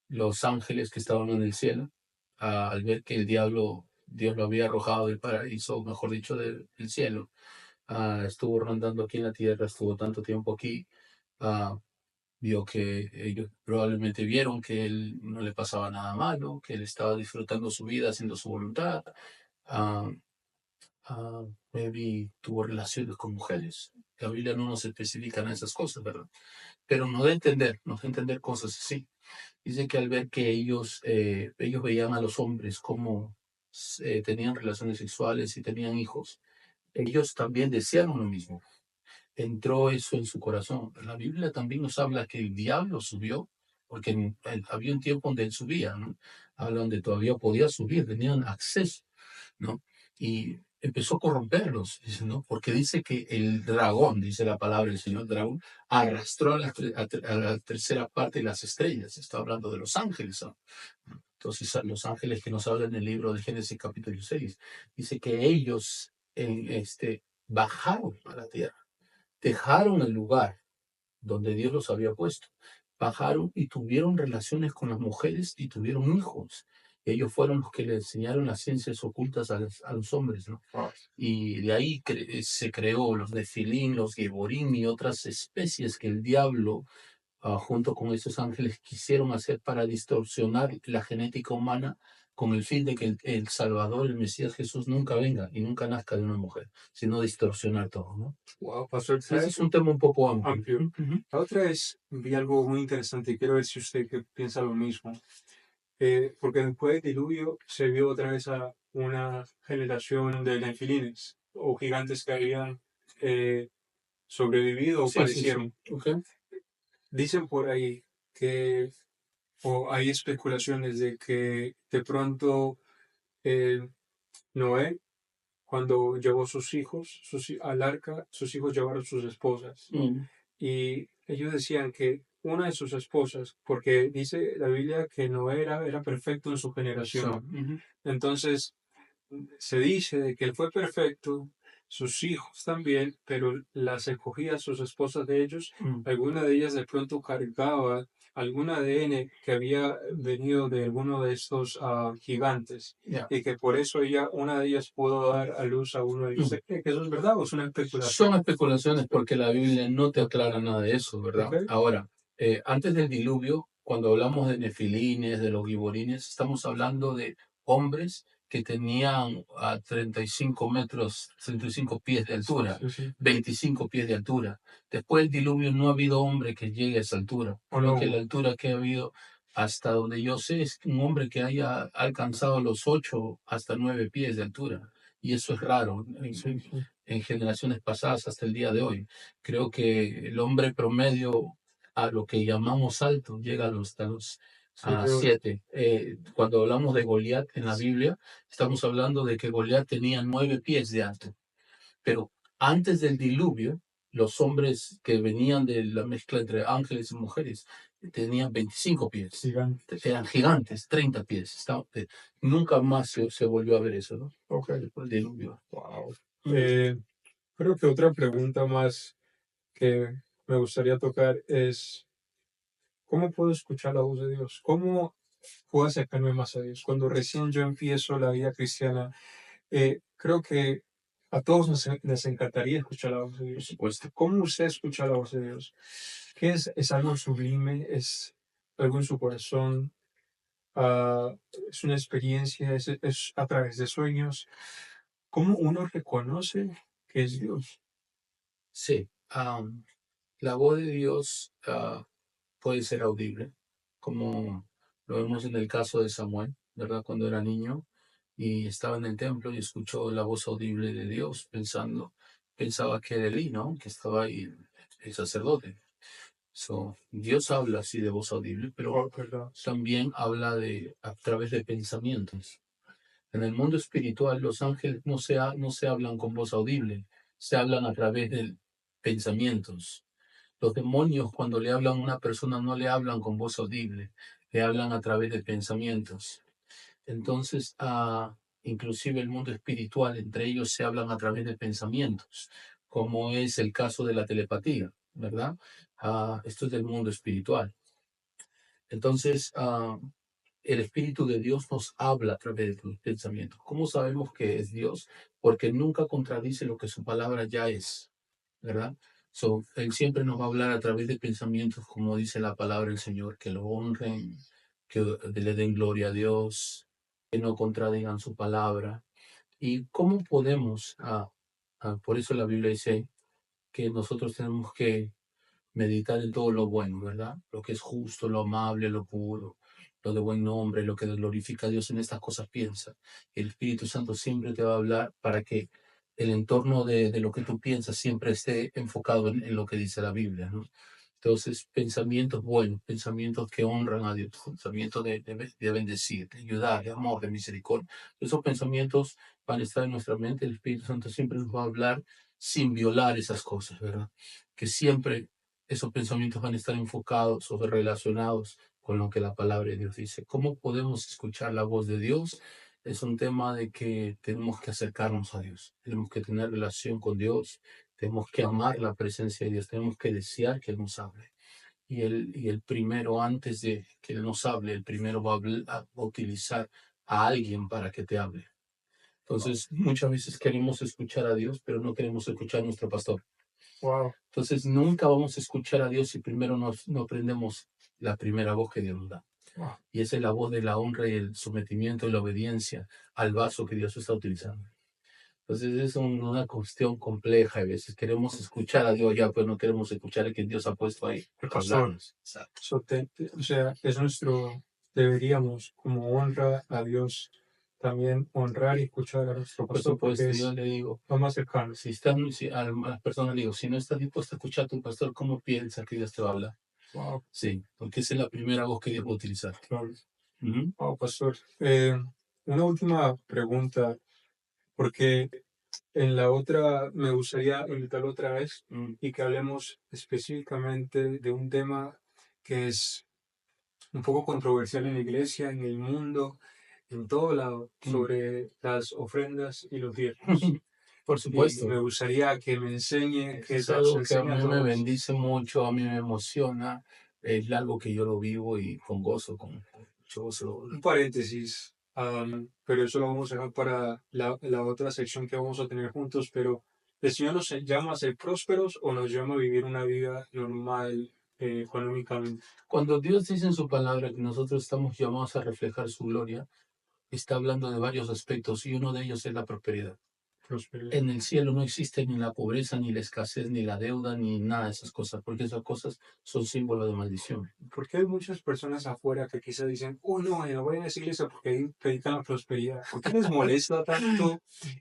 los ángeles que estaban en el cielo, al ver que el diablo, Dios lo había arrojado del paraíso, mejor dicho, del cielo, estuvo rondando aquí en la tierra, estuvo tanto tiempo aquí, ah, vio que ellos probablemente vieron que él no le pasaba nada malo, que él estaba disfrutando su vida, haciendo su voluntad. ah, Maybe tuvo relaciones con mujeres. La Biblia no nos especifica en esas cosas, ¿verdad? Pero nos da a entender cosas así. Dice que al ver que ellos veían a los hombres como tenían relaciones sexuales y tenían hijos, ellos también desearon lo mismo. Entró eso en su corazón. La Biblia también nos habla que el diablo subió, porque había un tiempo donde él subía, ¿no? Habla donde todavía podía subir, tenían acceso, ¿no? Y empezó a corromperlos, dice, ¿no? Porque dice que el dragón, dice la palabra del Señor dragón, arrastró a la tercera parte de las estrellas. Está hablando de los ángeles, ¿no? Entonces, los ángeles que nos hablan en el libro de Génesis capítulo 6, dice que ellos bajaron a la tierra, dejaron el lugar donde Dios los había puesto, bajaron y tuvieron relaciones con las mujeres y tuvieron hijos. Ellos fueron los que le enseñaron las ciencias ocultas a los hombres, ¿no? Wow. Y de ahí se creó los Nefilín, los Geborim y otras especies que el diablo, junto con esos ángeles, quisieron hacer para distorsionar la genética humana con el fin de que el Salvador, el Mesías Jesús, nunca venga y nunca nazca de una mujer, sino distorsionar todo, ¿no? Wow, pastor, Ese ¿sabe? es un tema un poco amplio. Amplio. Ujú. La otra es, vi algo muy interesante y quiero ver si usted que piensa lo mismo. Porque después del diluvio se vio otra vez a una generación de nefilines o gigantes que habían eh, sobrevivido o Sí, sí, parecieron. sí. Ok. Dicen por ahí que, o hay especulaciones de que de pronto eh, Noé, cuando llevó sus hijos al arca, sus hijos llevaron sus esposas. Mm. Y ellos decían que una de sus esposas, porque dice la Biblia que Noé era perfecto en su So, generación. Entonces, se dice de que él fue perfecto, sus hijos también, pero las escogía sus esposas de ellos, mm, alguna de ellas de pronto cargaba algún ADN que había venido de alguno de estos gigantes, yeah. y que por eso una de ellas pudo dar a luz a uno de ellos. Mm. ¿Usted cree que eso es verdad o es una especulación? Son especulaciones porque la Biblia no te aclara nada de eso, ¿verdad? Ok. Ahora, antes del diluvio, cuando hablamos de nefilines, de los giborines, estamos hablando de hombres que tenían a 35 metros, 35 pies de altura, Sí, sí. 25 pies de altura. Después del diluvio no ha habido hombre que llegue a esa altura. ¿O Creo no que la hubo? altura que ha habido hasta donde yo sé es un hombre que haya alcanzado los 8 hasta 9 pies de altura. Y eso es raro Sí, sí. en generaciones pasadas hasta el día de hoy. Creo que el hombre promedio a lo que llamamos alto llega hasta los Siete, ocho. 7. Cuando hablamos de Goliat en la Biblia, estamos hablando de que Goliat tenía 9 pies de alto. Pero antes del diluvio, los hombres que venían de la mezcla entre ángeles y mujeres tenían 25 pies. Gigantes. Eran gigantes, 30 pies. Nunca más se volvió a ver eso, ¿no? Ok. Después del diluvio. Wow. Mm. Creo que otra pregunta más que me gustaría tocar es, ¿cómo puedo escuchar la voz de Dios? ¿Cómo puedo acercarme más a Dios? Cuando recién yo empiezo la vida cristiana, creo que a todos nos encantaría escuchar la voz de Por Dios. supuesto. ¿Cómo usted escucha la voz de Dios? ¿Qué es? ¿Es algo sublime? ¿Es algo en su corazón? Ah, ¿Es una experiencia? ¿Es a través de sueños? ¿Cómo uno reconoce que es Dios? Sí, la voz de Dios puede ser audible, como lo vemos en el caso de Samuel, ¿verdad? Cuando era niño y estaba en el templo y escuchó la voz audible de Dios, pensaba que era Elí, ¿no? Que estaba ahí el sacerdote. Dios habla así de voz audible, pero Oh, ¿verdad? también habla a través de pensamientos. En el mundo espiritual, los ángeles no se hablan con voz audible, se hablan a través de pensamientos. Los demonios, cuando le hablan a una persona, no le hablan con voz audible, le hablan a través de pensamientos. Entonces, inclusive el mundo espiritual, entre ellos se hablan a través de pensamientos, como es el caso de la telepatía, ¿verdad? Esto es del mundo espiritual. Entonces, el Espíritu de Dios nos habla a través de los pensamientos. ¿Cómo sabemos que es Dios? Porque nunca contradice lo que su palabra ya es, ¿verdad? Él siempre nos va a hablar a través de pensamientos, como dice la palabra del Señor, que lo honren, que le den gloria a Dios, que no contradigan su palabra. ¿Y cómo podemos? Por eso la Biblia dice que nosotros tenemos que meditar en todo lo bueno, ¿verdad? Lo que es justo, lo amable, lo puro, lo de buen nombre, lo que glorifica a Dios, en estas cosas piensa. El Espíritu Santo siempre te va a hablar para que el entorno de lo que tú piensas siempre esté enfocado en lo que dice la Biblia, ¿no? Entonces, pensamientos buenos, pensamientos que honran a Dios, pensamientos de bendecir, de ayudar, de amor, de misericordia. Esos pensamientos van a estar en nuestra mente. El Espíritu Santo siempre nos va a hablar sin violar esas cosas, ¿verdad? Que siempre esos pensamientos van a estar enfocados o relacionados con lo que la palabra de Dios dice. ¿Cómo podemos escuchar la voz de Dios? Es un tema de que tenemos que acercarnos a Dios, tenemos que tener relación con Dios, tenemos que amar la presencia de Dios, tenemos que desear que Él nos hable. Y el primero, antes de que Él nos hable, el primero va a utilizar a alguien para que te hable. Entonces, muchas veces queremos escuchar a Dios, pero no queremos escuchar a nuestro pastor. Wow. Entonces, nunca vamos a escuchar a Dios si primero no aprendemos la primera voz que Dios nos da. Wow. Y esa es la voz de la honra y el sometimiento y la obediencia al vaso que Dios está utilizando. Entonces, es una cuestión compleja. A veces queremos escuchar a Dios ya, pero no queremos escuchar a quien Dios ha puesto ahí El para pastor. hablarnos. Exacto. O sea, deberíamos, como honra a Dios, también honrar y escuchar a nuestro Por pastor, porque supuesto, yo es le digo, lo más cercano. a las personas le digo, si no estás dispuesto a escuchar a tu pastor, ¿cómo piensas que Dios te va a hablar? Wow, Sí, porque esa es la primera voz que Dios va a utilizar. claro. Ujú. Wow, pastor. Una última pregunta, porque en la otra me gustaría invitarlo otra vez y que hablemos específicamente de un tema que es un poco controversial en la iglesia, en el mundo, en todo lado, sobre las ofrendas y los diezmos. Por Y supuesto. me gustaría que me enseñe, Eso que es nos algo que a enseñe a mí me todos. bendice mucho, a mí me emociona, es algo que yo lo vivo y con gozo, con mucho gozo. Un paréntesis, pero eso lo vamos a dejar para la otra sección que vamos a tener juntos, pero ¿el Señor nos llama a ser prósperos o nos llama a vivir una vida normal económicamente? Cuando Dios dice en su palabra que nosotros estamos llamados a reflejar su gloria, está hablando de varios aspectos y uno de ellos es la prosperidad. Prosperidad. En el cielo no existe ni la pobreza, ni la escasez, ni la deuda, ni nada de esas cosas, porque esas cosas son símbolos de maldición. Porque hay muchas personas afuera que quizás dicen, oh no, yo no voy a esa iglesia porque ahí predican la prosperidad. ¿Por qué les molesta tanto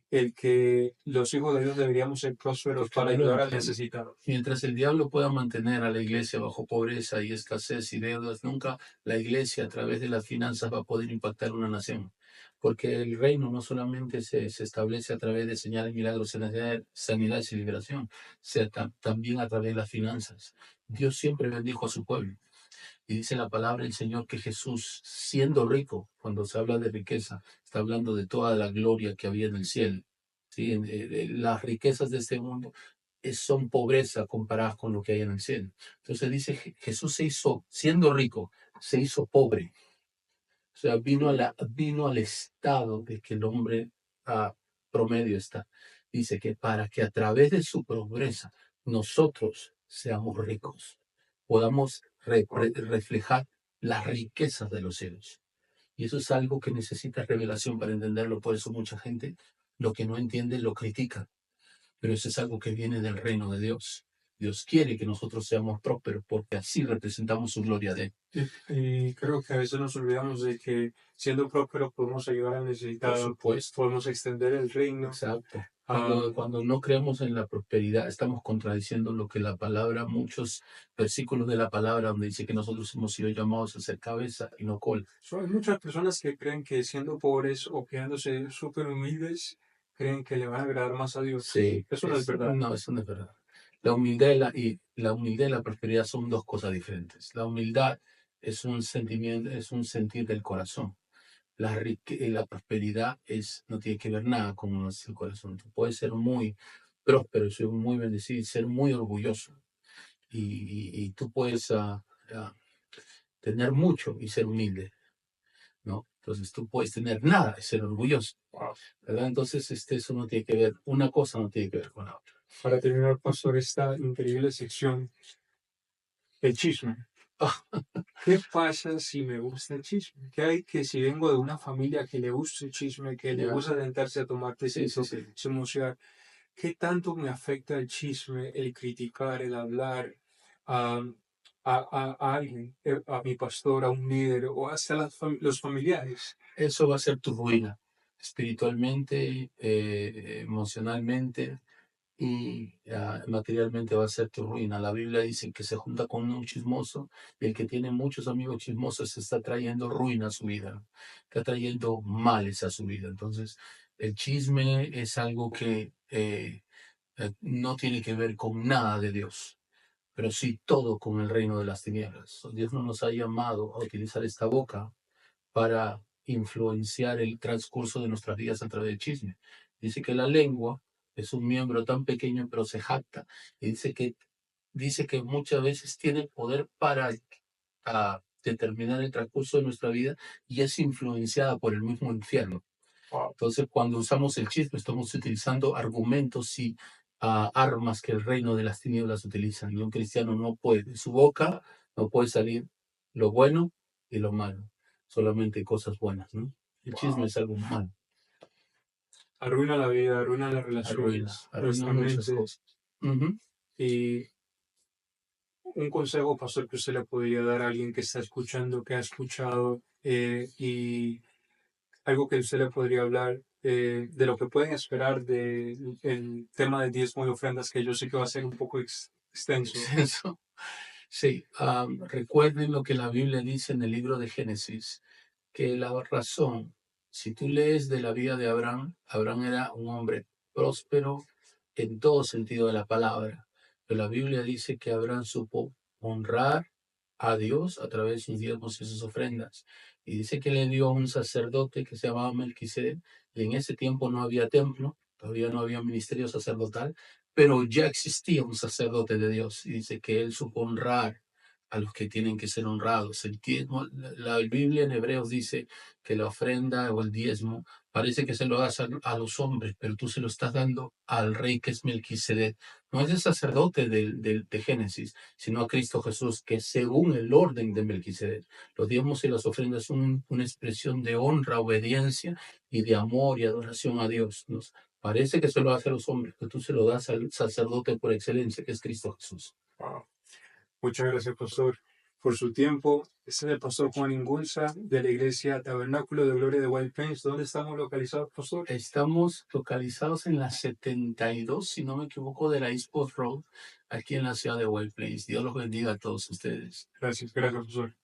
el que los hijos de Dios deberíamos ser prósperos para ayudar Claro, al necesitado? mientras el diablo pueda mantener a la iglesia bajo pobreza y escasez y deudas, nunca la iglesia a través de las finanzas va a poder impactar una nación. Porque el reino no solamente se establece a través de señales, milagros, sanidades y liberación, también a través de las finanzas. Dios siempre bendijo a su pueblo. Y dice la palabra del Señor que Jesús, siendo rico, cuando se habla de riqueza, está hablando de toda la gloria que había en el cielo. ¿Sí? Las riquezas de este mundo son pobreza comparadas con lo que hay en el cielo. Entonces dice, Jesús se hizo, siendo rico, se hizo pobre. O sea, vino al estado de que el hombre promedio está. Dice que para que a través de su pobreza nosotros seamos ricos, podamos reflejar las riquezas de los cielos. Y eso es algo que necesita revelación para entenderlo. Por eso mucha gente lo que no entiende lo critica. Pero eso es algo que viene del reino de Dios. Dios quiere que nosotros seamos prósperos porque así representamos su gloria de Él. Y creo que a veces nos olvidamos de que siendo prósperos podemos ayudar al Por necesitado, supuesto. podemos extender el reino. Exacto. Ah, Cuando no creemos en la prosperidad, estamos contradiciendo lo que la palabra, muchos versículos de la palabra donde dice que nosotros hemos sido llamados a ser cabeza y no cola. hay muchas personas que creen que siendo pobres o quedándose súper humildes, creen que le van a agradar más a Dios. Sí, Eso no es verdad. no, eso no es verdad. La humildad y la prosperidad son dos cosas diferentes. La humildad es un sentimiento, es un sentir del corazón. La prosperidad no tiene que ver nada con el corazón. Tú puedes ser muy próspero, ser muy bendecido, y ser muy orgulloso. Y tú puedes tener mucho y ser humilde, ¿no? Entonces tú puedes tener nada y ser orgulloso, ¿verdad? Entonces eso no tiene que ver, una cosa no tiene que ver con la otra. Para terminar, pastor, esta increíble sección, el chisme. ¿Qué pasa si me gusta el chisme? ¿Qué hay que si vengo de una familia que le gusta el chisme, que le Ya. gusta sentarse a tomar Sí, tecito, sí, sí. chismosear? ¿Qué tanto me afecta el chisme, el criticar, el hablar a, a alguien, a mi pastor, a un líder o hasta los familiares? Eso va a ser tu ruina, espiritualmente, emocionalmente y materialmente va a ser tu ruina. La Biblia dice que se junta con un chismoso y el que tiene muchos amigos chismosos está trayendo ruina a su vida, está trayendo males a su vida. Entonces, el chisme es algo que no tiene que ver con nada de Dios, pero sí todo con el reino de las tinieblas. Dios no nos ha llamado a utilizar esta boca para influenciar el transcurso de nuestras vidas a través del chisme. Dice que la lengua es un miembro tan pequeño, pero se jacta. Y dice que muchas veces tiene el poder para determinar el transcurso de nuestra vida y es influenciada por el mismo infierno. Entonces, cuando usamos el chisme, estamos utilizando argumentos y armas que el reino de las tinieblas utilizan. Y un cristiano no puede, de su boca no puede salir lo bueno y lo malo, solamente cosas buenas, ¿no? El chisme es algo malo, Arruina la vida, arruina las relaciones, arruina nuestra muchas mente. cosas. Ujú. Y un consejo, pastor, que usted le podría dar a alguien que está escuchando, que ha escuchado, y algo que usted le podría hablar de lo que pueden esperar del tema de diezmo y ofrendas, que yo sé que va a ser un poco extenso. Eso. Sí, recuerden lo que la Biblia dice en el libro de Génesis, que la razón Si tú lees de la vida de Abraham, Abraham era un hombre próspero en todo sentido de la palabra. Pero la Biblia dice que Abraham supo honrar a Dios a través de sus diezmos y sus ofrendas. Y dice que le dio un sacerdote que se llamaba Melquisedec. Y en ese tiempo no había templo, todavía no había ministerio sacerdotal, pero ya existía un sacerdote de Dios. Y dice que él supo honrar a los que tienen que ser honrados. El diezmo, la Biblia en Hebreos dice que la ofrenda o el diezmo parece que se lo das a los hombres, pero tú se lo estás dando al rey que es Melquisedec. No es el sacerdote de Génesis, sino a Cristo Jesús, que según el orden de Melquisedec. Los diezmos y las ofrendas son una expresión de honra, obediencia y de amor y adoración a Dios. Nos parece que se lo hace a los hombres, pero tú se lo das al sacerdote por excelencia, que es Cristo Jesús. Wow. Muchas gracias, pastor, por su tiempo. Este es el pastor Juan Ingunza de la iglesia Tabernáculo de Gloria de White Plains. ¿Dónde estamos localizados, pastor? Estamos localizados en la 72, si no me equivoco, de la East Post Road, aquí en la ciudad de White Plains. Dios los bendiga a todos ustedes. Gracias, gracias, pastor.